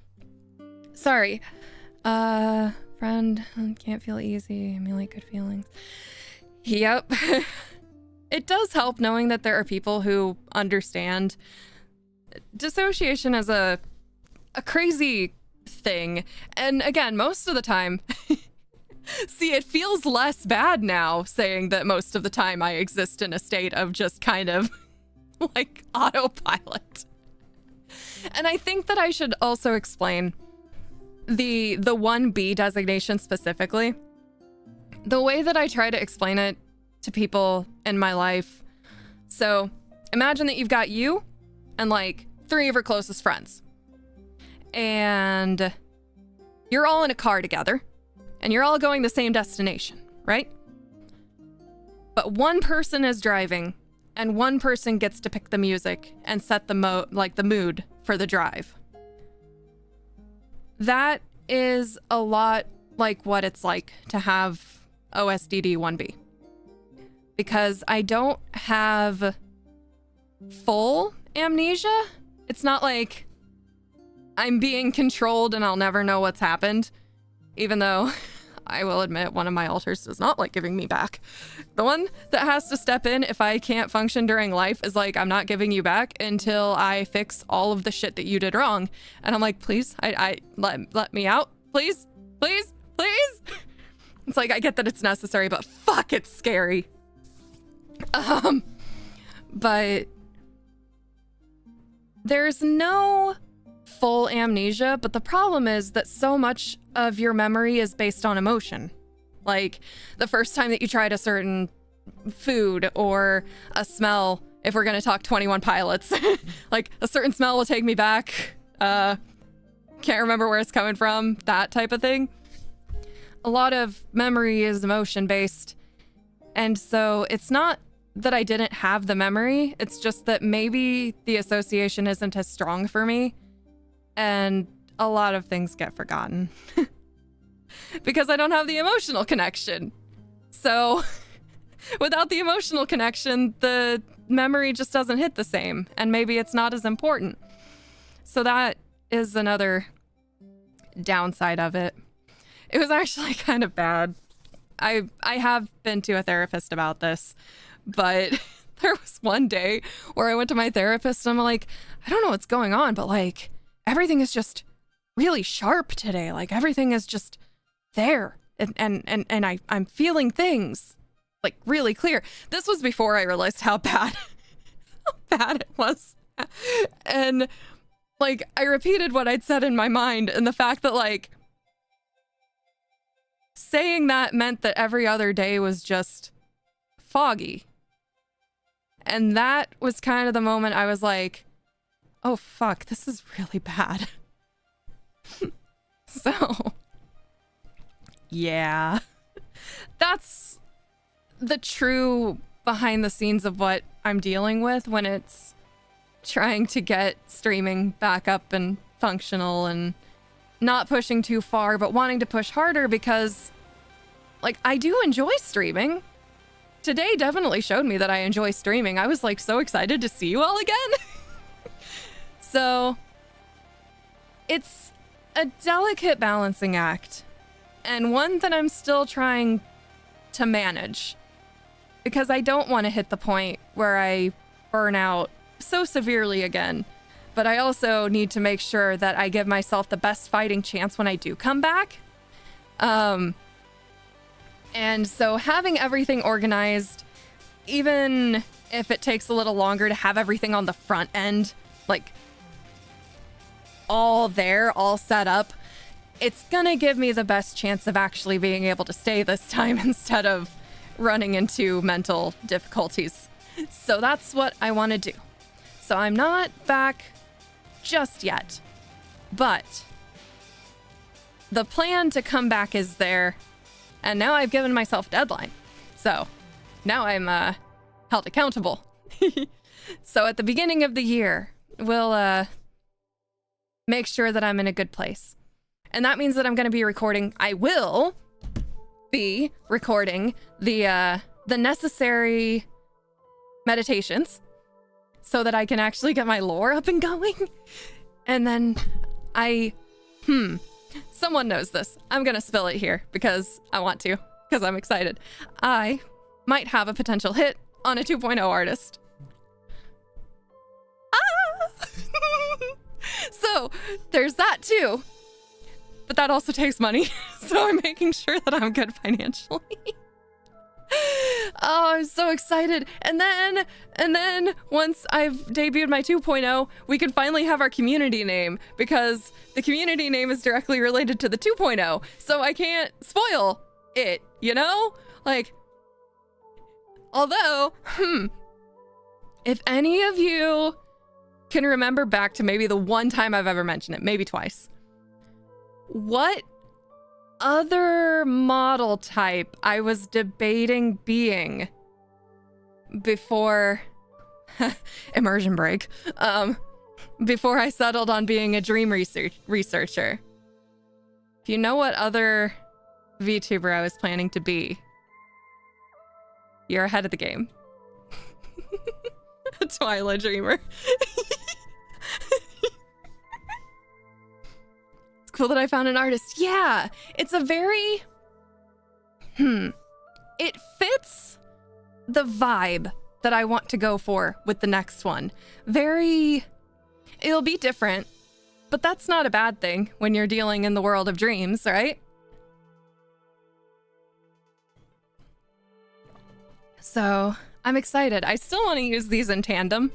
Sorry. Friend, can't feel easy. Emulate good feelings. Yep. It does help knowing that there are people who understand. Dissociation is a crazy thing. And again, most of the time, see, it feels less bad now saying that most of the time I exist in a state of just kind of like autopilot. And I think that I should also explain the 1B designation specifically. The way that I try to explain it to people in my life. So imagine that you've got you and like 3 of your closest friends. And you're all in a car together and you're all going the same destination, right? But one person is driving and one person gets to pick the music and set the mood for the drive. That is a lot like what it's like to have OSDD 1B. Because I don't have full amnesia. It's not like I'm being controlled and I'll never know what's happened. Even though I will admit one of my alters does not like giving me back. The one that has to step in if I can't function during life is like, I'm not giving you back until I fix all of the shit that you did wrong. And I'm like, please, I let me out. Please. It's like, I get that it's necessary, but fuck, it's scary. But there's no full amnesia, but the problem is that so much of your memory is based on emotion. Like the first time that you tried a certain food or a smell, if we're going to talk 21 Pilots, like a certain smell will take me back. Can't remember where it's coming from, that type of thing. A lot of memory is emotion based. And so it's not that I didn't have the memory. It's just that maybe the association isn't as strong for me. And a lot of things get forgotten because I don't have the emotional connection. So without the emotional connection, the memory just doesn't hit the same, and maybe it's not as important. So that is another downside of it. It was actually kind of bad. I have been to a therapist about this, but there was one day where I went to my therapist and I'm like, I don't know what's going on, but like everything is just really sharp today. Like everything is just there. And I'm feeling things like really clear. This was before I realized how bad it was. And like I repeated what I'd said in my mind, and the fact that like saying that meant that every other day was just foggy. And that was kind of the moment I was like, oh fuck, this is really bad. So, yeah. That's the true behind the scenes of what I'm dealing with when it's trying to get streaming back up and functional and not pushing too far, but wanting to push harder because, like, I do enjoy streaming. Today definitely showed me that I enjoy streaming. I was, like, so excited to see you all again. So, it's a delicate balancing act, and one that I'm still trying to manage, because I don't want to hit the point where I burn out so severely again. But I also need to make sure that I give myself the best fighting chance when I do come back. And so having everything organized, even if it takes a little longer to have everything on the front end, like all there, all set up, it's gonna give me the best chance of actually being able to stay this time instead of running into mental difficulties. So that's what I want to do. So I'm not back just yet, but the plan to come back is there, and now I've given myself a deadline. So now I'm held accountable. So at the beginning of the year, we'll make sure that I'm in a good place. And that means that I'm going to be recording. I will be recording the necessary meditations so that I can actually get my lore up and going. And then someone knows this. I'm going to spill it here because I want to, because I'm excited. I might have a potential hit on a 2.0 artist. Ah! So there's that too. But that also takes money. So I'm making sure that I'm good financially. Oh, I'm so excited. And then once I've debuted my 2.0, we can finally have our community name, because the community name is directly related to the 2.0. So I can't spoil it, you know? Like, although, if any of you can remember back to maybe the one time I've ever mentioned it, maybe twice, what other model type I was debating being before immersion break, before I settled on being a dream researcher. If you know what other VTuber I was planning to be, you're ahead of the game. A Twilight Dreamer. Cool that I found an artist. Yeah, it's a very it fits the vibe that I want to go for with the next one. It'll be different, but that's not a bad thing when you're dealing in the world of dreams, right? So I'm excited. I still want to use these in tandem,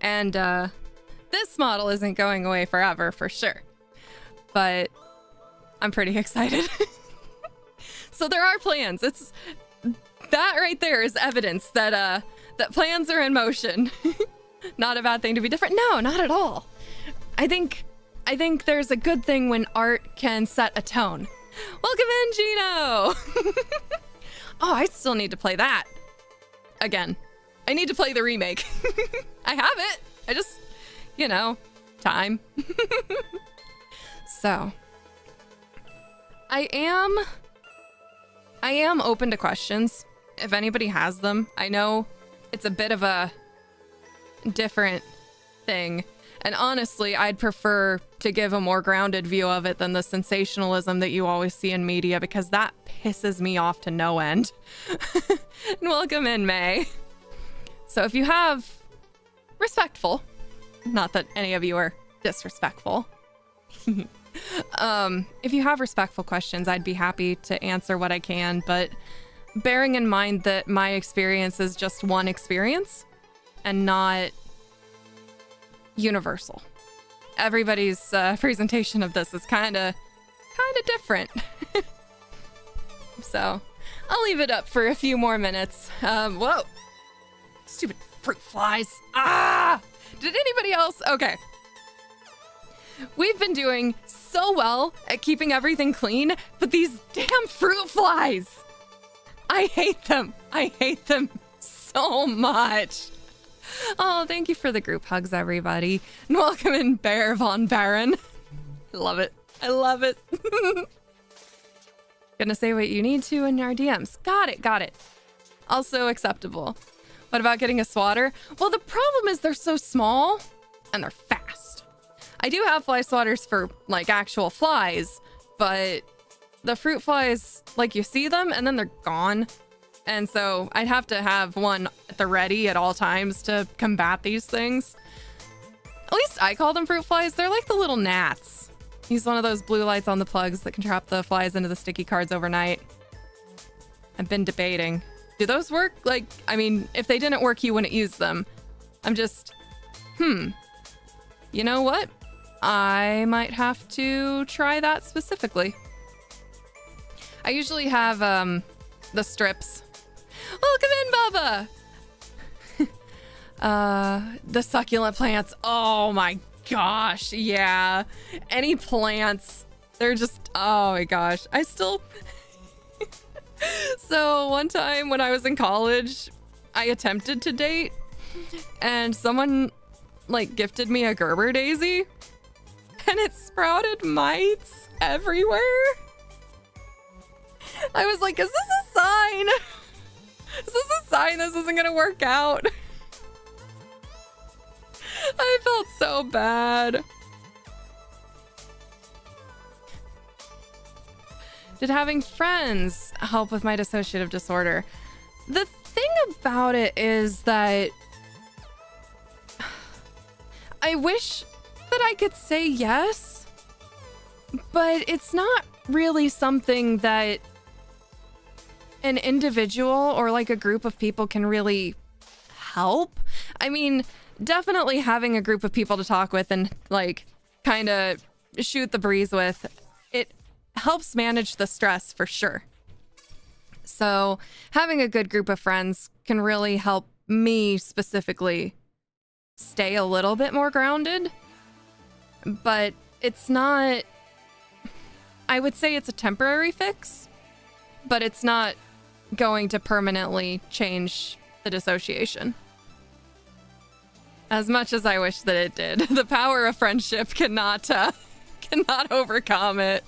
and this model isn't going away forever for sure. But I'm pretty excited. So there are plans. It's that right there is evidence that that plans are in motion. Not a bad thing to be different. No, not at all. I think there's a good thing when art can set a tone. Welcome in, Gino. Oh, I still need to play that again. I need to play the remake. I have it. I just, time. So, I am open to questions if anybody has them. I know it's a bit of a different thing, and honestly, I'd prefer to give a more grounded view of it than the sensationalism that you always see in media, because that pisses me off to no end. And welcome in, May. So if you have respectful, not that any of you are disrespectful, if you have respectful questions, I'd be happy to answer what I can, but bearing in mind that my experience is just one experience and not universal. Everybody's presentation of this is kind of different. So I'll leave it up for a few more minutes. Whoa. Stupid fruit flies. Ah! Did anybody else? Okay. We've been doing so well at keeping everything clean, but these damn fruit flies. I hate them. I hate them so much. Oh, thank you for the group hugs, everybody. And welcome in Bear Von Baron. I love it. I love it. Gonna say what you need to in our DMs. Got it, got it. Also acceptable. What about getting a swatter? Well, the problem is they're so small and they're fast. I do have fly swatters for like actual flies, but the fruit flies, like you see them and then they're gone. And so I'd have to have one at the ready at all times to combat these things. At least I call them fruit flies. They're like the little gnats. Use one of those blue lights on the plugs that can trap the flies into the sticky cards overnight. I've been debating. Do those work? Like, I mean, if they didn't work, you wouldn't use them. I'm just, you know what? I might have to try that specifically. I usually have the strips. Welcome in, Bubba! The succulent plants. Oh my gosh, yeah. Any plants, they're just, oh my gosh. I still... So one time when I was in college, I attempted to date and someone like gifted me a Gerber daisy and it sprouted mites everywhere. I was like, is this a sign? Is this a sign this isn't gonna work out? I felt so bad. Did having friends help with my dissociative disorder? The thing about it is that I wish that I could say yes, but it's not really something that an individual or like a group of people can really help. I mean, definitely having a group of people to talk with and like kind of shoot the breeze with, it helps manage the stress for sure. So having a good group of friends can really help me specifically stay a little bit more grounded, but it's not, I would say it's a temporary fix, but it's not going to permanently change the dissociation. As much as I wish that it did, the power of friendship cannot overcome it.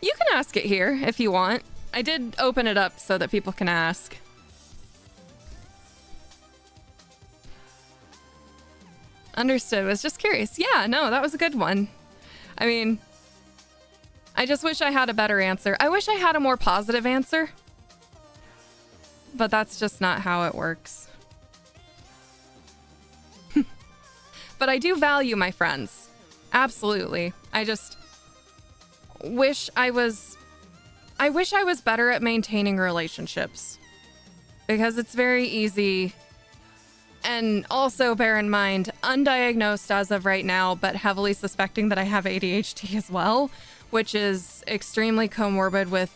You can ask it here if you want. I did open it up so that people can ask. Understood. Was just curious. Yeah, no, that was a good one. I mean, I just wish I had a better answer. I wish I had a more positive answer. But that's just not how it works. But I do value my friends. Absolutely. I just wish I was better at maintaining relationships. Because it's very easy. And also bear in mind, undiagnosed as of right now, but heavily suspecting that I have ADHD as well, which is extremely comorbid with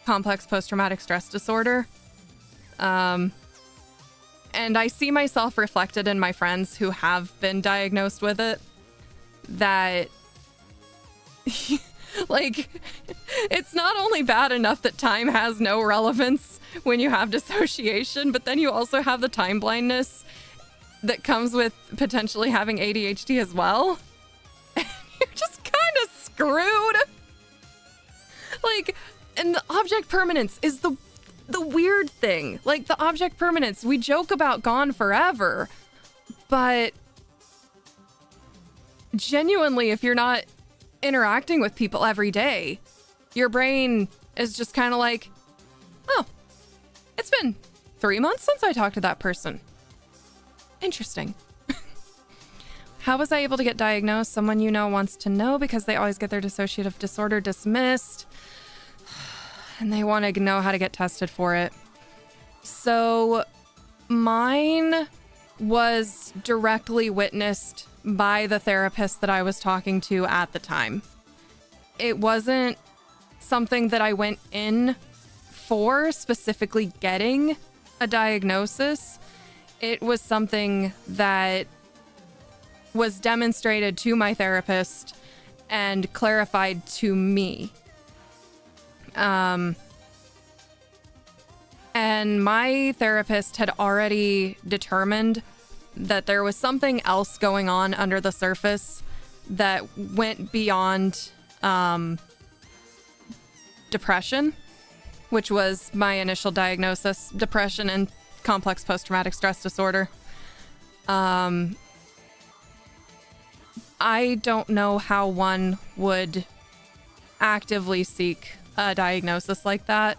complex post-traumatic stress disorder. And I see myself reflected in my friends who have been diagnosed with it, that like, it's not only bad enough that time has no relevance when you have dissociation, but then you also have the time blindness that comes with potentially having ADHD as well. And you're just kind of screwed. Like, and the object permanence is the weird thing. Like, the object permanence, we joke about gone forever, but genuinely, if you're not interacting with people every day, your brain is just kind of like, oh, it's been 3 months since I talked to that person. Interesting. How was I able to get diagnosed? Someone you know wants to know because they always get their dissociative disorder dismissed and they want to know how to get tested for it. So mine was directly witnessed by the therapist that I was talking to at the time. It wasn't something that I went in for, specifically getting a diagnosis. It was something that was demonstrated to my therapist and clarified to me. And my therapist had already determined that there was something else going on under the surface that went beyond depression, which was my initial diagnosis, depression and complex post-traumatic stress disorder. I don't know how one would actively seek a diagnosis like that.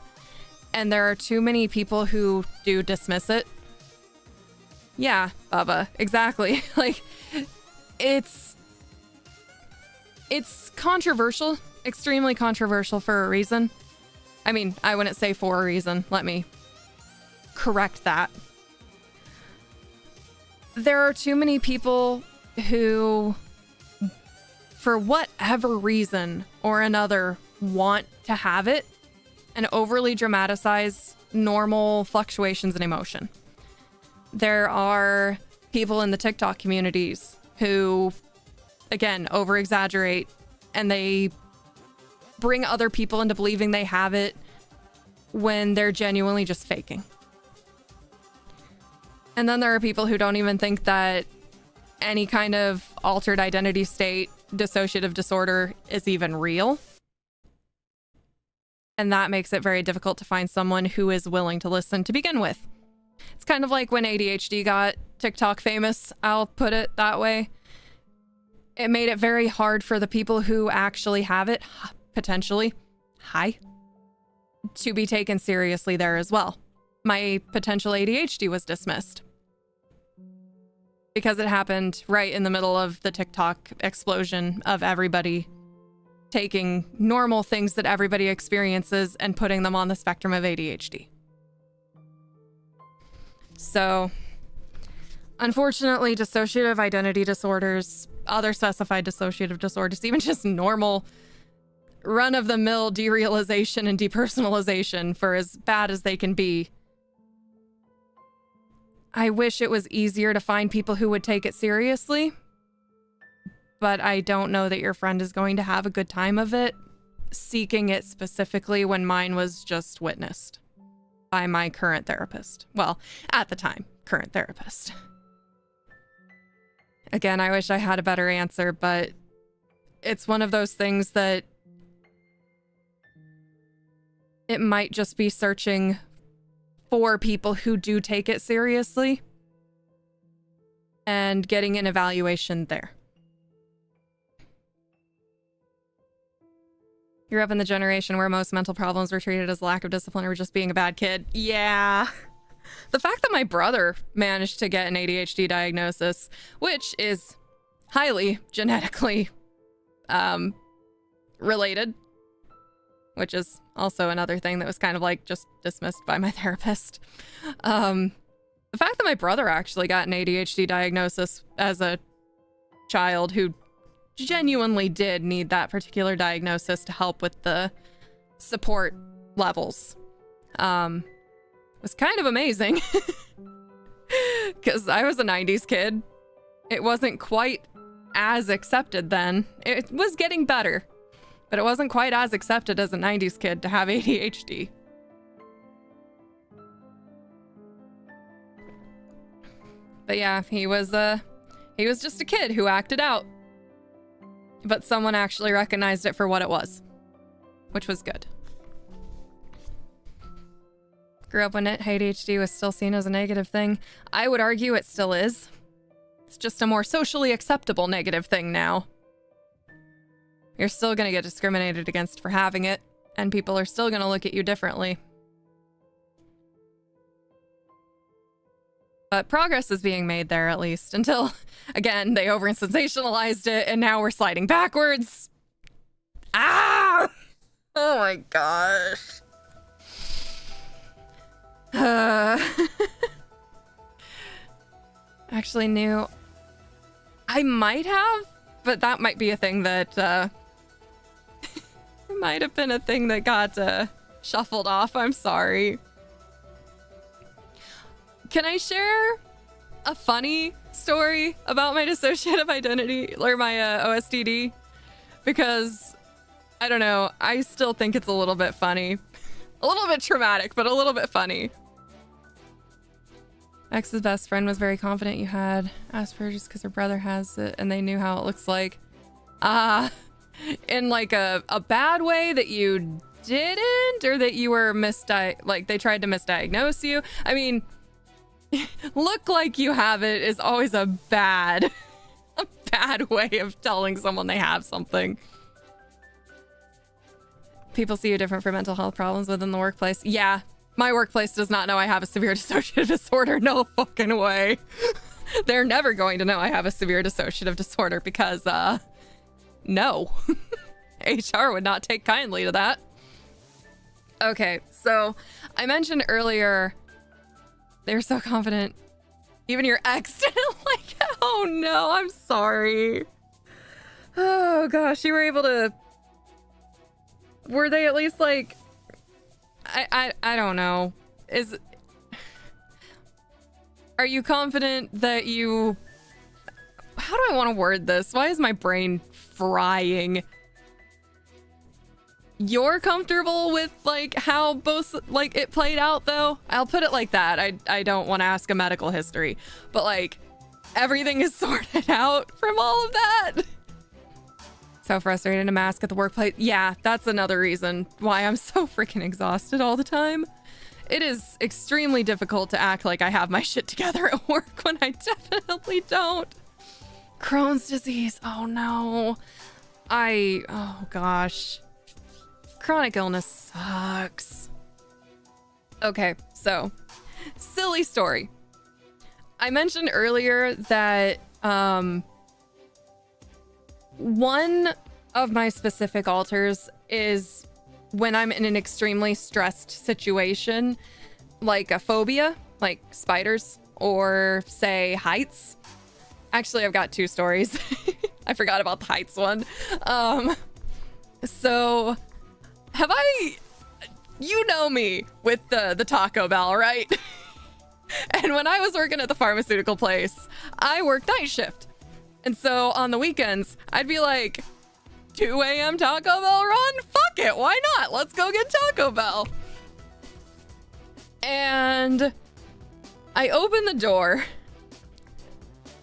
And there are too many people who do dismiss it. Yeah, Bubba, exactly. Like, it's controversial, extremely controversial for a reason. I mean, I wouldn't say for a reason. Let me correct that. There are too many people who, for whatever reason or another, want to have it and overly dramatize normal fluctuations in emotion. There are people in the TikTok communities who, again, over-exaggerate, and they bring other people into believing they have it when they're genuinely just faking. And then there are people who don't even think that any kind of altered identity state, dissociative disorder, is even real. And that makes it very difficult to find someone who is willing to listen to begin with. It's kind of like when ADHD got TikTok famous, I'll put it that way. It made it very hard for the people who actually have it, potentially, to be taken seriously there as well. My potential ADHD was dismissed because it happened right in the middle of the TikTok explosion of everybody taking normal things that everybody experiences and putting them on the spectrum of ADHD. So, unfortunately, dissociative identity disorders, other specified dissociative disorders, even just normal run-of-the-mill derealization and depersonalization, for as bad as they can be, I wish it was easier to find people who would take it seriously, but I don't know that your friend is going to have a good time of it, seeking it specifically when mine was just witnessed by my current therapist. Well, at the time, current therapist. Again, I wish I had a better answer, but it's one of those things that it might just be searching for people who do take it seriously and getting an evaluation there. Grew up in the generation where most mental problems were treated as lack of discipline or just being a bad kid. Yeah. The fact that my brother managed to get an ADHD diagnosis, which is highly genetically related, which is also another thing that was kind of like just dismissed by my therapist. The fact that my brother actually got an ADHD diagnosis as a child who genuinely did need that particular diagnosis to help with the support levels was kind of amazing. Because I was a 90s kid. It wasn't quite as accepted then. It was getting better, but it wasn't quite as accepted as a 90s kid to have ADHD. But yeah, he was just a kid who acted out. But someone actually recognized it for what it was, which was good. Grew up when ADHD was still seen as a negative thing. I would argue it still is. It's just a more socially acceptable negative thing now. You're still going to get discriminated against for having it, and people are still going to look at you differently. But progress is being made there, at least, until, again, they over-sensationalized it, and now we're sliding backwards. Ah! Oh my gosh. Actually knew I might have, but that might be a thing that might have been a thing that got shuffled off. I'm sorry. Can I share a funny story about my dissociative identity or my OSDD? Because I don't know, I still think it's a little bit funny. A little bit traumatic, but a little bit funny. Ex's best friend was very confident you had Asperger's because her brother has it and they knew how it looks like. In like a bad way that you didn't, or that you were like they tried to misdiagnose you? I mean, look like you have it is always a bad way of telling someone they have something. People see you different for mental health problems within the workplace. Yeah, my workplace does not know I have a severe dissociative disorder. No fucking way. They're never going to know I have a severe dissociative disorder because, no. HR would not take kindly to that. Okay, so I mentioned earlier they were so confident. Even your ex didn't like it. Oh no, I'm sorry. Oh gosh, you were able to... Were they at least like... I don't know. Are you confident that you... How do I want to word this? Why is my brain frying? You're comfortable with like how both like it played out though? I'll put it like that. I don't want to ask a medical history, but like everything is sorted out from all of that. So frustrated to mask at the workplace. Yeah, that's another reason why I'm so freaking exhausted all the time. It is extremely difficult to act like I have my shit together at work when I definitely don't. Crohn's disease. Oh no. Oh gosh. Chronic illness sucks. Okay, so silly story. I mentioned earlier that one of my specific alters is when I'm in an extremely stressed situation, like a phobia, like spiders or say heights. Actually, I've got two stories. I forgot about the heights one. So have you know me with the Taco Bell, right? And when I was working at the pharmaceutical place, I worked night shift. And so on the weekends, I'd be like, 2 a.m. Taco Bell run? Fuck it, why not? Let's go get Taco Bell. And I open the door.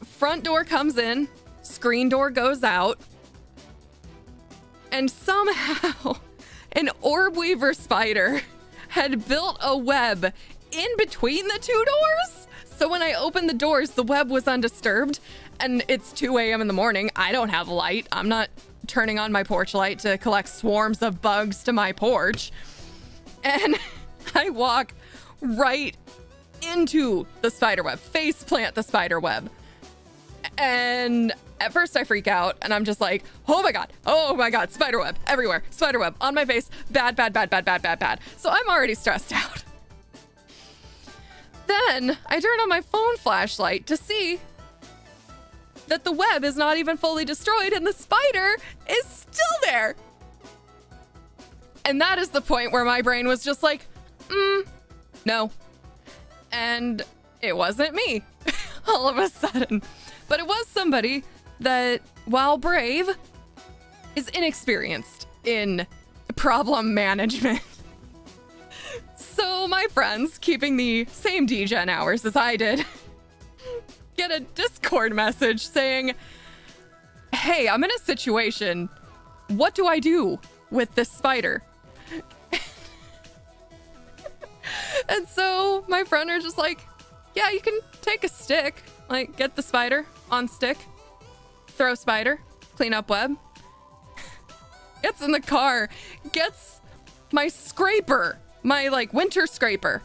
Front door comes in. Screen door goes out. And somehow an orb weaver spider had built a web in between the two doors. So when I opened the doors, the web was undisturbed. And it's 2 a.m. in the morning. I don't have light. I'm not turning on my porch light to collect swarms of bugs to my porch. And I walk right into the spider web, face plant the spider web. And at first I freak out and I'm just like, oh my God, spider web everywhere, spider web on my face, bad. So I'm already stressed out. Then I turn on my phone flashlight to see that the web is not even fully destroyed and the spider is still there. And that is the point where my brain was just like, no. And it wasn't me all of a sudden. But it was somebody that, while brave, is inexperienced in problem management. So my friends, keeping the same degen hours as I did, get a Discord message saying, hey, I'm in a situation. What do I do with this spider? And so my friend are just like, yeah, you can take a stick, like get the spider on stick, throw spider, clean up web. Gets in the car, gets my scraper, my like winter scraper.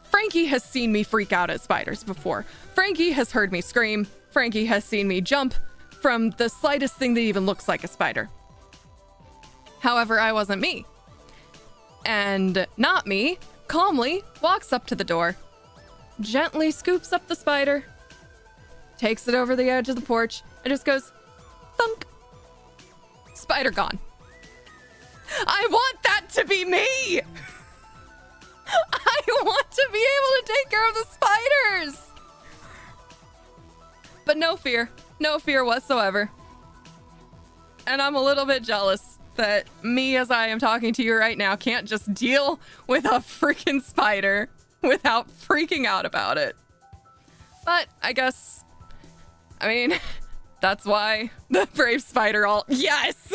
Frankie has seen me freak out at spiders before. Frankie has heard me scream. Frankie has seen me jump from the slightest thing that even looks like a spider. However, I wasn't me. And not me calmly walks up to the door, gently scoops up the spider, takes it over the edge of the porch, and just goes, thunk. spider gone. I want that to be me. I want to be able to take care of the spiders. But no fear whatsoever. And I'm a little bit jealous that me, as I am talking to you right now, can't just deal with a freaking spider without freaking out about it. But I guess, I mean, that's why the brave spider yes!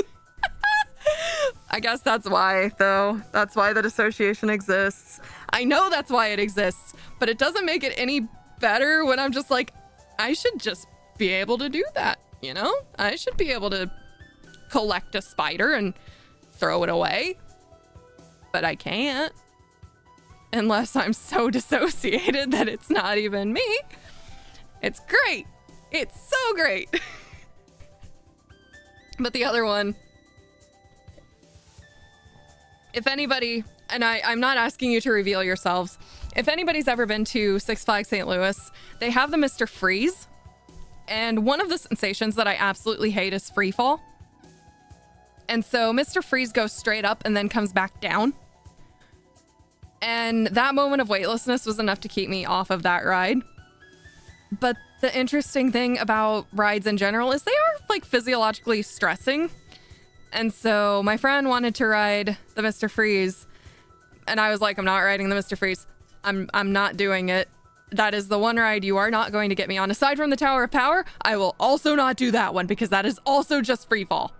I guess that's why, though. That's why the dissociation exists. I know that's why it exists, but it doesn't make it any better when I'm just like, I should just be able to do that, you know? I should be able to collect a spider and throw it away. But I can't. Unless I'm so dissociated that it's not even me. It's great. It's so great. But the other one, if anybody, and I'm not asking you to reveal yourselves, if anybody's ever been to Six Flags St. Louis, they have the Mr. Freeze. And one of the sensations that I absolutely hate is free fall. And so Mr. Freeze goes straight up and then comes back down. And that moment of weightlessness was enough to keep me off of that ride. But the interesting thing about rides in general is they are like physiologically stressing. And so my friend wanted to ride the Mr. Freeze. And I was like, I'm not riding the Mr. Freeze. I'm not doing it. That is the one ride you are not going to get me on. Aside from the Tower of Power, I will also not do that one because that is also just free fall.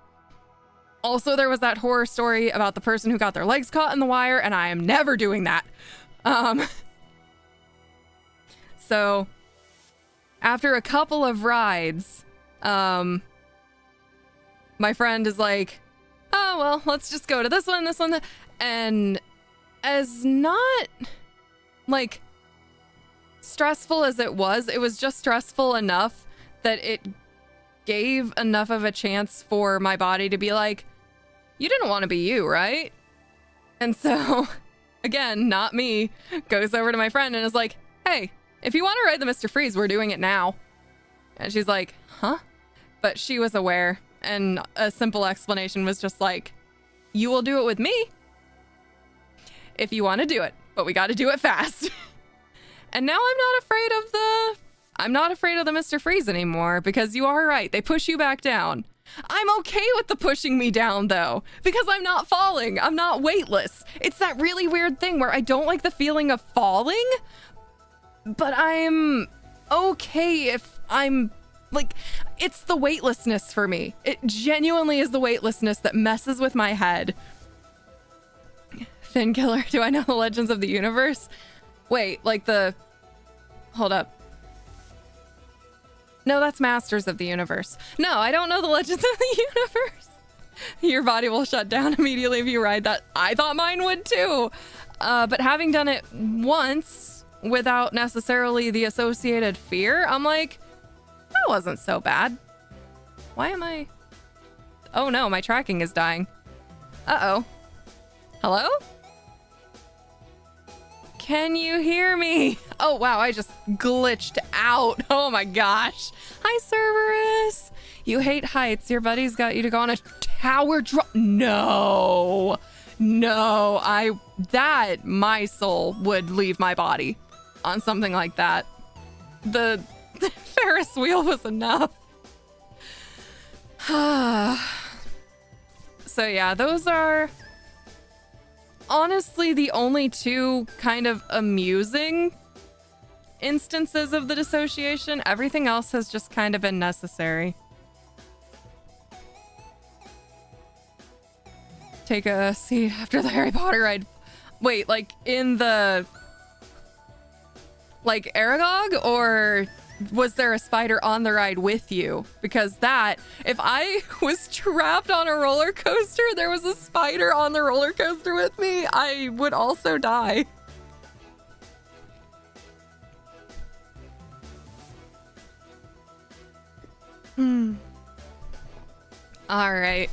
Also, there was that horror story about the person who got their legs caught in the wire, and I am never doing that. So after a couple of rides, my friend is like, oh, well, let's just go to this one, and as not like stressful as it was just stressful enough that it gave enough of a chance for my body to be like, you didn't want to be you, right? And so, again, not me, goes over to my friend and is like, hey, if you want to ride the Mr. Freeze, we're doing it now. And she's like, huh? But she was aware, and a simple explanation was just like, you will do it with me if you want to do it, but we got to do it fast. And now I'm not afraid of the Mr. Freeze anymore, because you are right, they push you back down. I'm okay with the pushing me down though, because I'm not falling, I'm not weightless. It's that really weird thing where I don't like the feeling of falling, but I'm okay if I'm like, it's the weightlessness for me. It genuinely is the weightlessness that messes with my head. Fin Killer, do I know the Legends of the Universe? Wait, like hold up. No, that's Masters of the Universe. No, I don't know the Legends of the Universe. Your body will shut down immediately if you ride that. I thought mine would too. But having done it once without necessarily the associated fear, I'm like, that wasn't so bad. Why am I... Oh no, my tracking is dying. Uh-oh. Hello? Can you hear me? Oh, wow, I just glitched out. Oh my gosh. Hi, Cerberus. You hate heights. Your buddy's got you to go on a tower drop. No, my soul would leave my body on something like that. The Ferris wheel was enough. So yeah, those are honestly the only two kind of amusing instances of the dissociation. Everything else has just kind of been necessary. Take a seat after the Harry Potter ride. Wait, like in the like Aragog, or was there a spider on the ride with you? Because that, if I was trapped on a roller coaster, there was a spider on the roller coaster with me, I would also die. All right.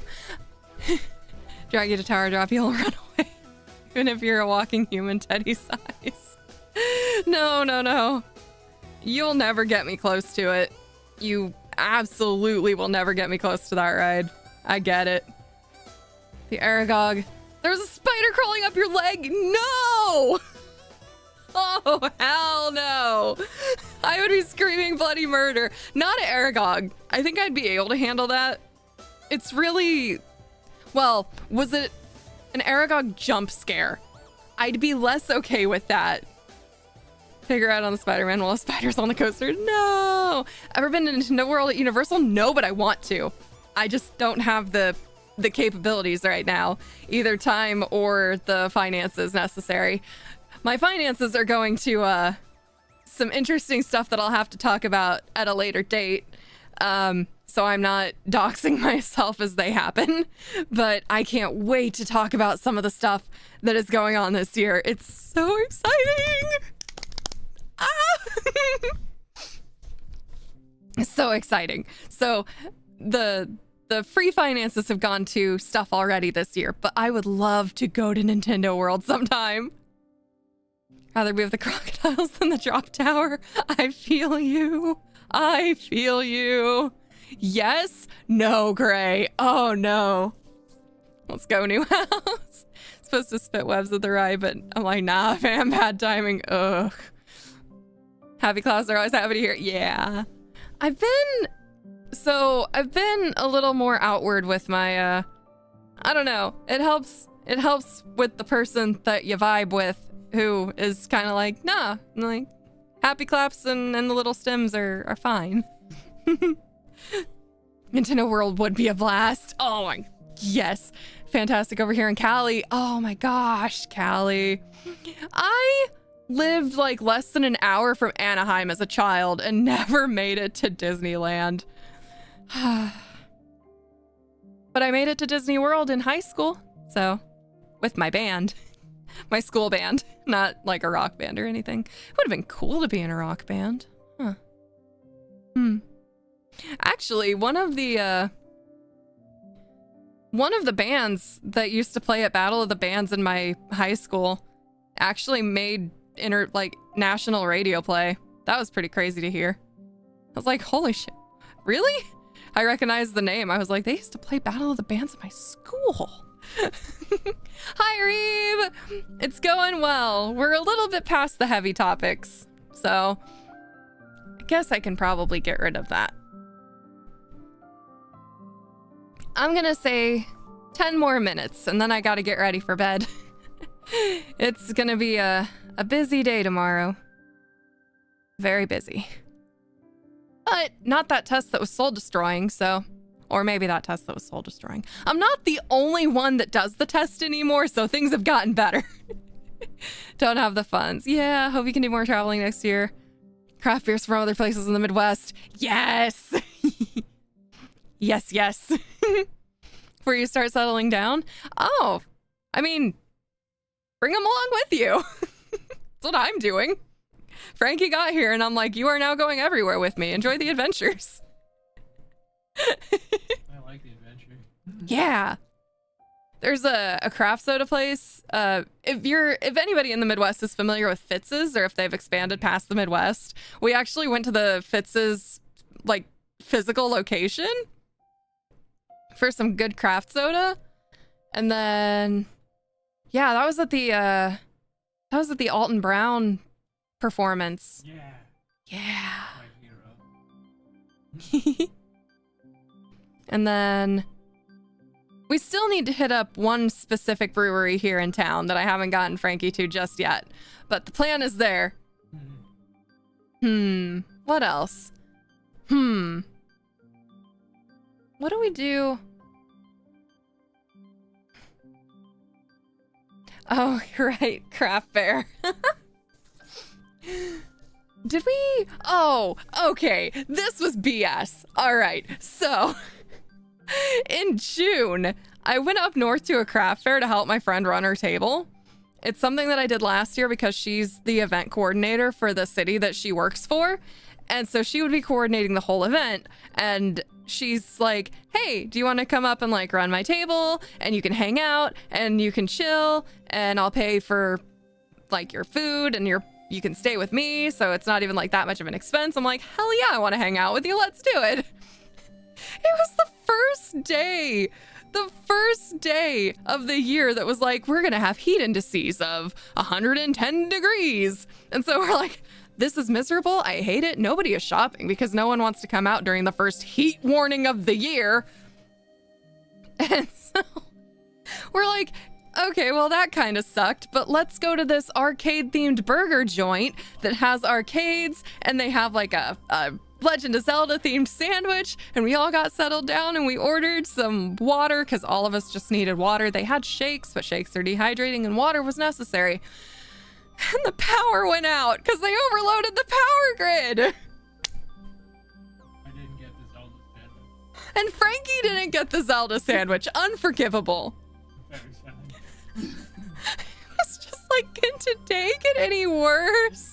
Drag you to tower drop, you'll run away. Even if you're a walking human teddy size. No. You'll never get me close to it. You absolutely will never get me close to that ride. I get it. The Aragog. There's a spider crawling up your leg. No! Oh, hell no. I would be screaming bloody murder. Not an Aragog. I think I'd be able to handle that. It's really... Well, was it an Aragog jump scare? I'd be less okay with that. Figure out on the Spider-Man while a spider's on the coaster. No! Ever been to Nintendo World at Universal? No, but I want to. I just don't have the capabilities right now. Either time or the finances necessary. My finances are going to some interesting stuff that I'll have to talk about at a later date. So I'm not doxing myself as they happen, but I can't wait to talk about some of the stuff that is going on this year. It's so exciting. It's so exciting. So the free finances have gone to stuff already this year, but I would love to go to Nintendo World sometime. Rather be with the crocodiles than the drop tower. I feel you. I feel you. Yes? No, Gray. Oh, no. Let's go, new house. Supposed to spit webs at the ride, but I'm like, nah, fam, bad timing. Ugh. Happy clouds are always happy to hear. Yeah. I've been a little more outward with my, I don't know. It helps with the person that you vibe with, who is kind of like, nah, like, happy claps and the little stems are fine. Nintendo World would be a blast. Oh my, yes. Fantastic over here in Cali. Oh my gosh, Cali. I lived like less than an hour from Anaheim as a child and never made it to Disneyland. But I made it to Disney World in high school. So, with my band. My school band, not like a rock band or anything. It would have been cool to be in a rock band. Huh. Actually, one of the bands that used to play at Battle of the Bands in my high school actually made national radio play. That was pretty crazy to hear. I was like, holy shit. Really? I recognized the name. I was like, they used to play Battle of the Bands at my school. Hi, Reeb! It's going well. We're a little bit past the heavy topics, so I guess I can probably get rid of that. I'm gonna say 10 more minutes, and then I gotta get ready for bed. It's gonna be a busy day tomorrow. Very busy. But not that test that was soul-destroying, so... Or maybe that test that was soul-destroying. I'm not the only one that does the test anymore, so things have gotten better. Don't have the funds. Yeah, hope you can do more traveling next year. Craft beers from other places in the Midwest. Yes! Yes, yes. Before you start settling down. Oh, I mean, bring them along with you. That's what I'm doing. Frankie got here and I'm like, you are now going everywhere with me. Enjoy the adventures. I like the adventure. Yeah. There's a craft soda place. If anybody in the Midwest is familiar with Fitz's, or if they've expanded past the Midwest, we actually went to the Fitz's like physical location for some good craft soda. And then yeah, that was at the Alton Brown performance. Yeah. Yeah. My hero. And then we still need to hit up one specific brewery here in town that I haven't gotten Frankie to just yet. But the plan is there. What else? What do we do? Oh, you're right. Craft fair. Did we? Oh, okay. This was BS. All right. So in June, I went up north to a craft fair to help my friend run her table. It's something that I did last year because she's the event coordinator for the city that she works for. And so she would be coordinating the whole event. And she's like, hey, do you want to come up and like run my table? And you can hang out and you can chill and I'll pay for like your food and you can stay with me. So it's not even like that much of an expense. I'm like, hell yeah, I want to hang out with you. Let's do it. It was the first day The first day of the year that was like, we're gonna have heat indices of 110 degrees. And so we're like, this is miserable. I hate it. Nobody is shopping because no one wants to come out during the first heat warning of the year. And so we're like, okay, well, that kind of sucked, but let's go to this arcade-themed burger joint that has arcades, and they have like a Legend of Zelda themed sandwich, and we all got settled down and we ordered some water because all of us just needed water. They had shakes, but shakes are dehydrating and water was necessary. And the power went out because they overloaded the power grid. I didn't get the Zelda sandwich. And Frankie didn't get the Zelda sandwich. Unforgivable. Very sad. It's just like, can today get any worse?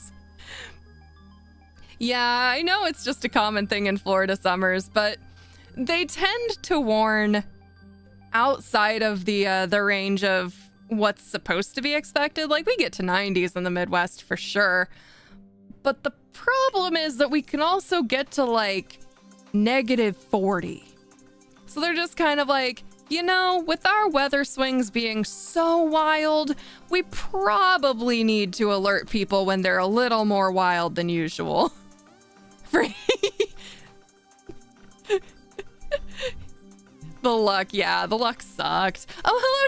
Yeah, I know it's just a common thing in Florida summers, but they tend to warn outside of the range of what's supposed to be expected. Like, we get to 90s in the Midwest for sure. But the problem is that we can also get to like -40. So they're just kind of like, you know, with our weather swings being so wild, we probably need to alert people when they're a little more wild than usual. The luck, yeah, the luck sucked. Oh, hello,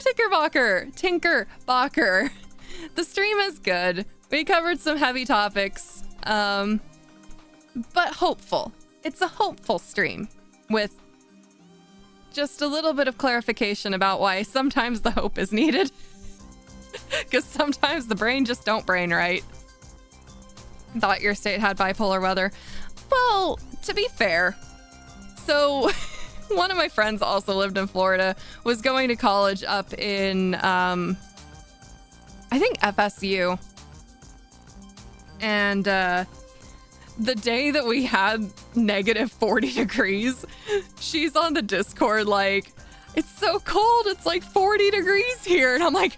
Tinkerbacher. The stream is good. We covered some heavy topics, but hopeful. It's a hopeful stream with just a little bit of clarification about why sometimes the hope is needed. Because sometimes the brain just don't brain right. Thought your state had bipolar weather. Well, to be fair, so one of my friends also lived in Florida, was going to college up in, I think FSU. And the day that we had -40 degrees, she's on the Discord like, it's so cold, it's like 40 degrees here. And I'm like,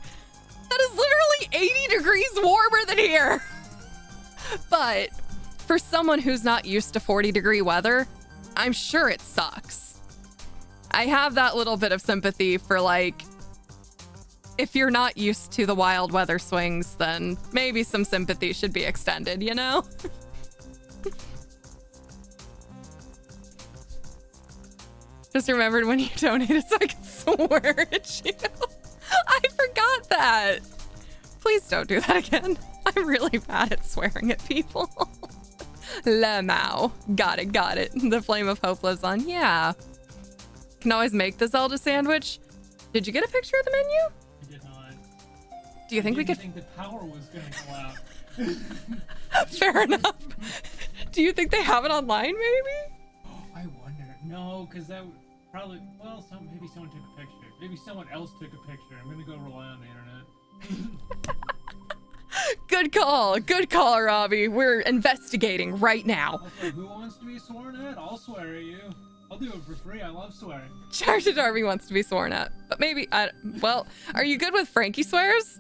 that is literally 80 degrees warmer than here. But for someone who's not used to 40-degree weather, I'm sure it sucks. I have that little bit of sympathy for, like, if you're not used to the wild weather swings, then maybe some sympathy should be extended, you know? Just remembered when you donated so I could swear at you. I forgot that. Please don't do that again. I'm really bad at swearing at people. Lemao. Got it. The flame of hope lives on. Yeah. Can always make the Zelda sandwich. Did you get a picture of the menu? I did not. Do you think we could... I think the power was going to go out. Fair enough. Do you think they have it online, maybe? Oh, I wonder. No, because that would probably... Well, maybe someone took a picture. Maybe someone else took a picture. I'm going to go rely on the internet. Good call, Robbie. We're investigating right now. Also, who wants to be sworn at? I'll swear at you. I'll do it for free. I love swearing. Charge Darby wants to be sworn at, but maybe well, are you good with Frankie swears?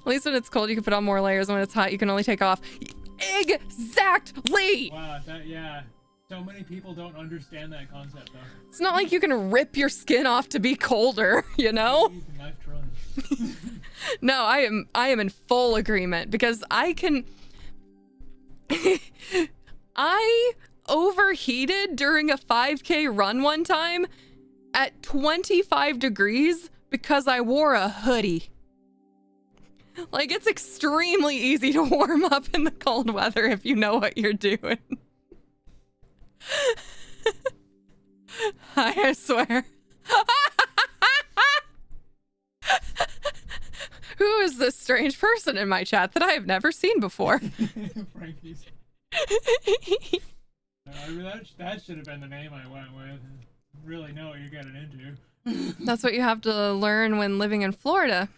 At least when it's cold, you can put on more layers. When it's hot, you can only take off. Exactly. Wow, yeah. So many people don't understand that concept, though. It's not like you can rip your skin off to be colder, you know? No, I am in full agreement because I can... I overheated during a 5K run one time at 25 degrees because I wore a hoodie. Like, it's extremely easy to warm up in the cold weather if you know what you're doing. I swear. Who is this strange person in my chat that I have never seen before? Frankie's. That should have been the name I went with. Really know what you're getting into. That's what you have to learn when living in Florida.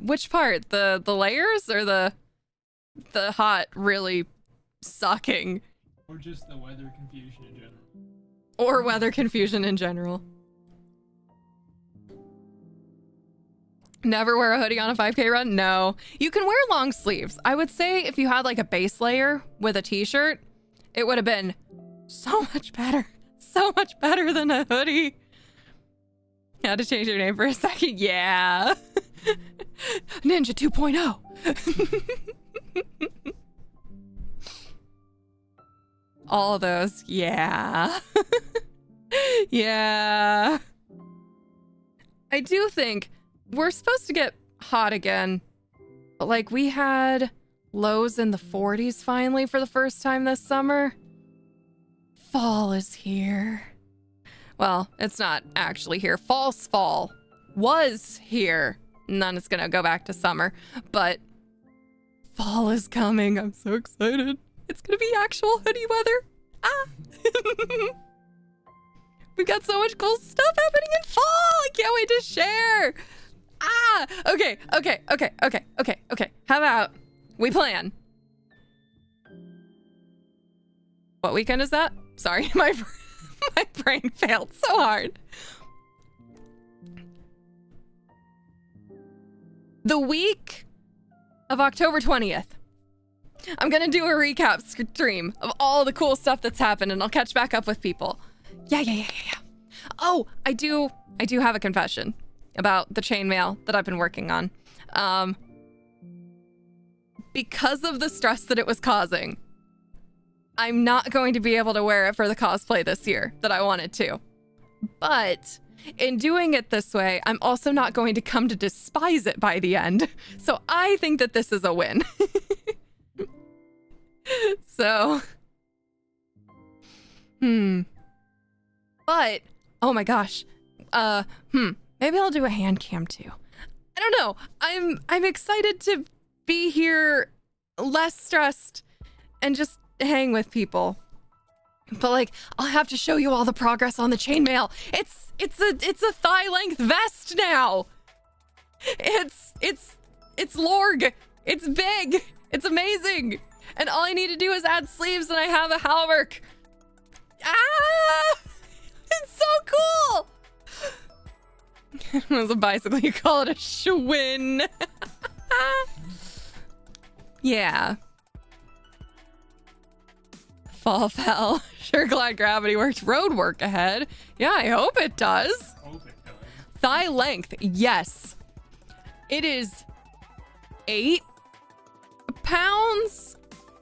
Which part? The layers or the hot really sucking? Or just the weather confusion in general. Or weather confusion in general. Never wear a hoodie on a 5K run? No. You can wear long sleeves. I would say if you had like a base layer with a t-shirt, it would have been so much better. So much better than a hoodie. Had to change your name for a second. Yeah. Ninja 2.0. All of those. Yeah. Yeah. I do think we're supposed to get hot again. But like we had lows in the 40s finally for the first time this summer. Fall is here. Well, it's not actually here. False fall was here. And then it's gonna go back to summer. But fall is coming. I'm so excited. It's gonna be actual hoodie weather. Ah! We've got so much cool stuff happening in fall. I can't wait to share. Ah! Okay. How about we plan? What weekend is that? Sorry, my brain failed so hard. The week of October 20th. I'm gonna do a recap stream of all the cool stuff that's happened, and I'll catch back up with people. Yeah. Oh, I do have a confession about the chainmail that I've been working on. Because of the stress that it was causing, I'm not going to be able to wear it for the cosplay this year that I wanted to. But in doing it this way, I'm also not going to come to despise it by the end. So I think that this is a win. So, but, oh my gosh, maybe I'll do a hand cam too. I don't know. I'm excited to be here, less stressed, and just hang with people. But like, I'll have to show you all the progress on the chainmail. It's a thigh length vest now. It's Lorg. It's big. It's amazing. And all I need to do is add sleeves and I have a halberd. Ah! It's so cool! It was a bicycle. You call it a Schwinn. Yeah. Fall fell. Sure glad gravity worked. Road work ahead. Yeah, I hope it does. Thigh length. Yes. It is 8 pounds.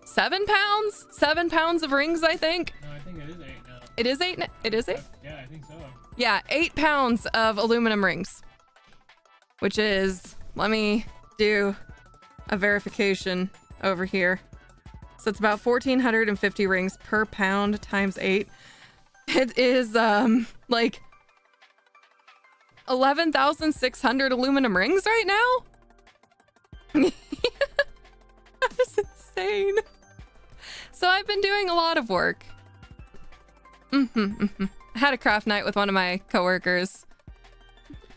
7 pounds? 7 pounds of rings, I think. No, I think it is 8 now. It is 8? It is 8? Yeah, I think so. Yeah, 8 pounds of aluminum rings. Which is, let me do a verification over here. So it's about 1,450 rings per pound times 8. It is, like 11,600 aluminum rings right now? That's insane. So I've been doing a lot of work. I had a craft night with one of my coworkers.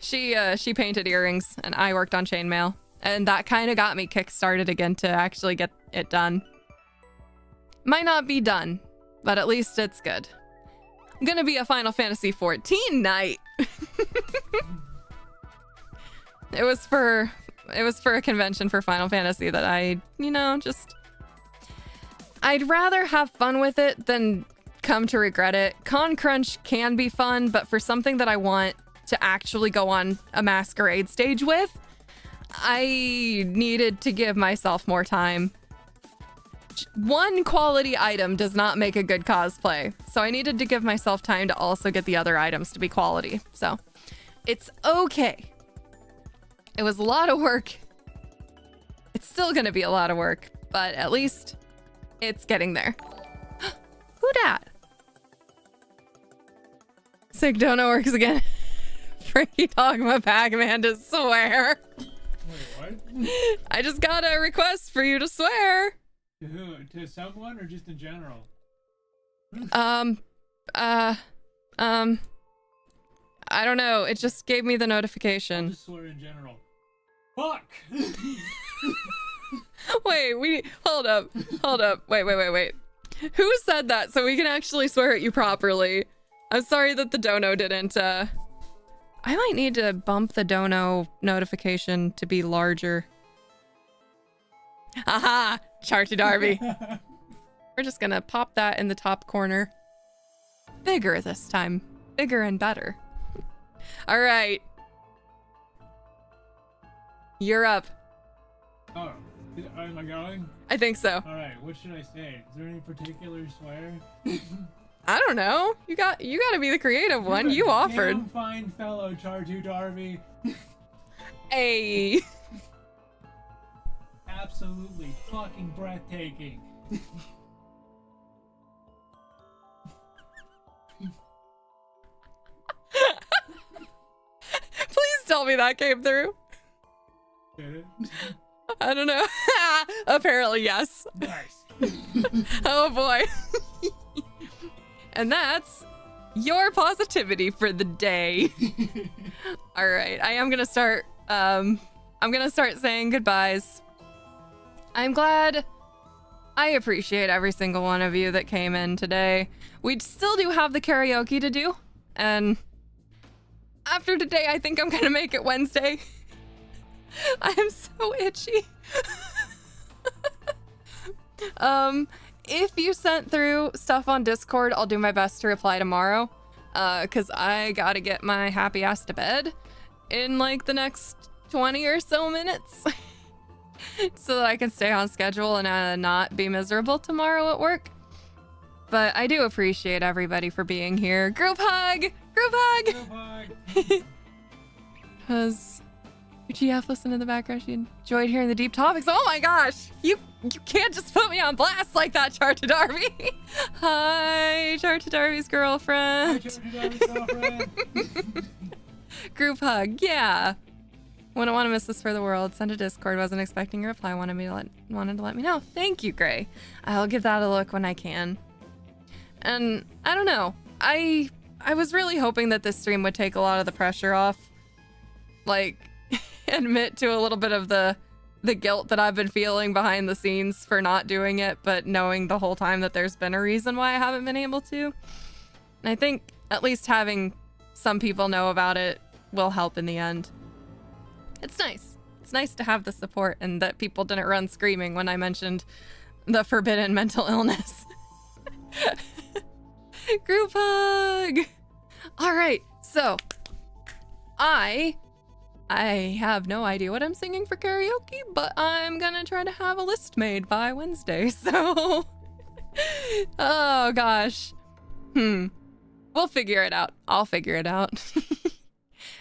She painted earrings and I worked on chainmail. And that kind of got me kickstarted again to actually get it done. Might not be done, but at least it's good. I'm gonna be a Final Fantasy 14 night. It was for a convention for Final Fantasy that I, I'd rather have fun with it than come to regret it. Con Crunch can be fun, but for something that I want to actually go on a masquerade stage with, I needed to give myself more time. One quality item does not make a good cosplay, so I needed to give myself time to also get the other items to be quality. So it's okay. It was a lot of work. It's still gonna be a lot of work, but at least it's getting there. Who dat? Sick Dono works again. Frankie Dogma Pac-Man to swear. Wait, what? I just got a request for you to swear. To who? To someone or just in general? I don't know. It just gave me the I'll notification. just swear in general. Fuck! Wait, hold up. Wait. Who said that so we can actually swear at you properly? I'm sorry that the dono didn't, I might need to bump the dono notification to be larger. Aha! Charty Darby. We're just gonna pop that in the top corner. Bigger this time. Bigger and better. All right. You're up. Oh, am I going? I think so. All right. What should I say? Is there any particular swear? I don't know. You got to be the creative one. You offered. Damn fine fellow, Chartu Darby. Hey. Absolutely fucking breathtaking. Please tell me that came through. Did it? I don't know. Apparently, yes. Nice. Oh boy. And that's your positivity for the day. All right, I am gonna start. I'm gonna start saying goodbyes. I'm glad. I appreciate every single one of you that came in today. We still do have the karaoke to do, and after today, I think I'm gonna make it Wednesday. I am so itchy. If you sent through stuff on Discord, I'll do my best to reply tomorrow. Cause I gotta get my happy ass to bed in like the next 20 or so minutes. So that I can stay on schedule and not be miserable tomorrow at work. But I do appreciate everybody for being here. Group hug! Group hug! Group hug! Cause GF listened in the background. She enjoyed hearing the deep topics. Oh my gosh! You can't just put me on blast like that, Chartu Darby. Hi, Chartu Darby's girlfriend. Hi, Chartu Darby's girlfriend. Group hug, yeah. Wouldn't want to miss this for the world. Send a Discord. Wasn't expecting a reply. Wanted to let me know. Thank you, Gray. I'll give that a look when I can. And I don't know. I was really hoping that this stream would take a lot of the pressure off. Like, admit to a little bit of the guilt that I've been feeling behind the scenes for not doing it, but knowing the whole time that there's been a reason why I haven't been able to. And I think at least having some people know about it will help in the end. It's nice. It's nice to have the support and that people didn't run screaming when I mentioned the forbidden mental illness. Group hug! All right, so I have no idea what I'm singing for karaoke, but I'm gonna try to have a list made by Wednesday, so... Oh, gosh. We'll figure it out. I'll figure it out.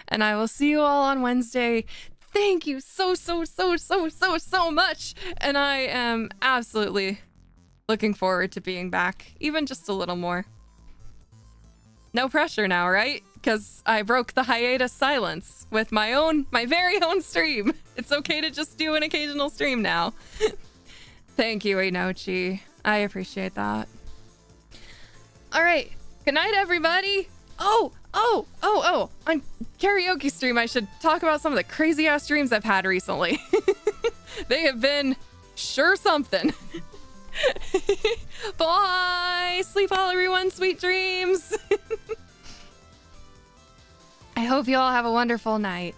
And I will see you all on Wednesday. Thank you so much. And I am absolutely looking forward to being back, even just a little more. No pressure now, right? Because I broke the hiatus silence with my very own stream. It's okay to just do an occasional stream now. Thank you, Inochi. I appreciate that. All right. Good night, everybody. Oh. On karaoke stream, I should talk about some of the crazy ass dreams I've had recently. They have been sure something. Bye. Sleep all, everyone. Sweet dreams. I hope you all have a wonderful night.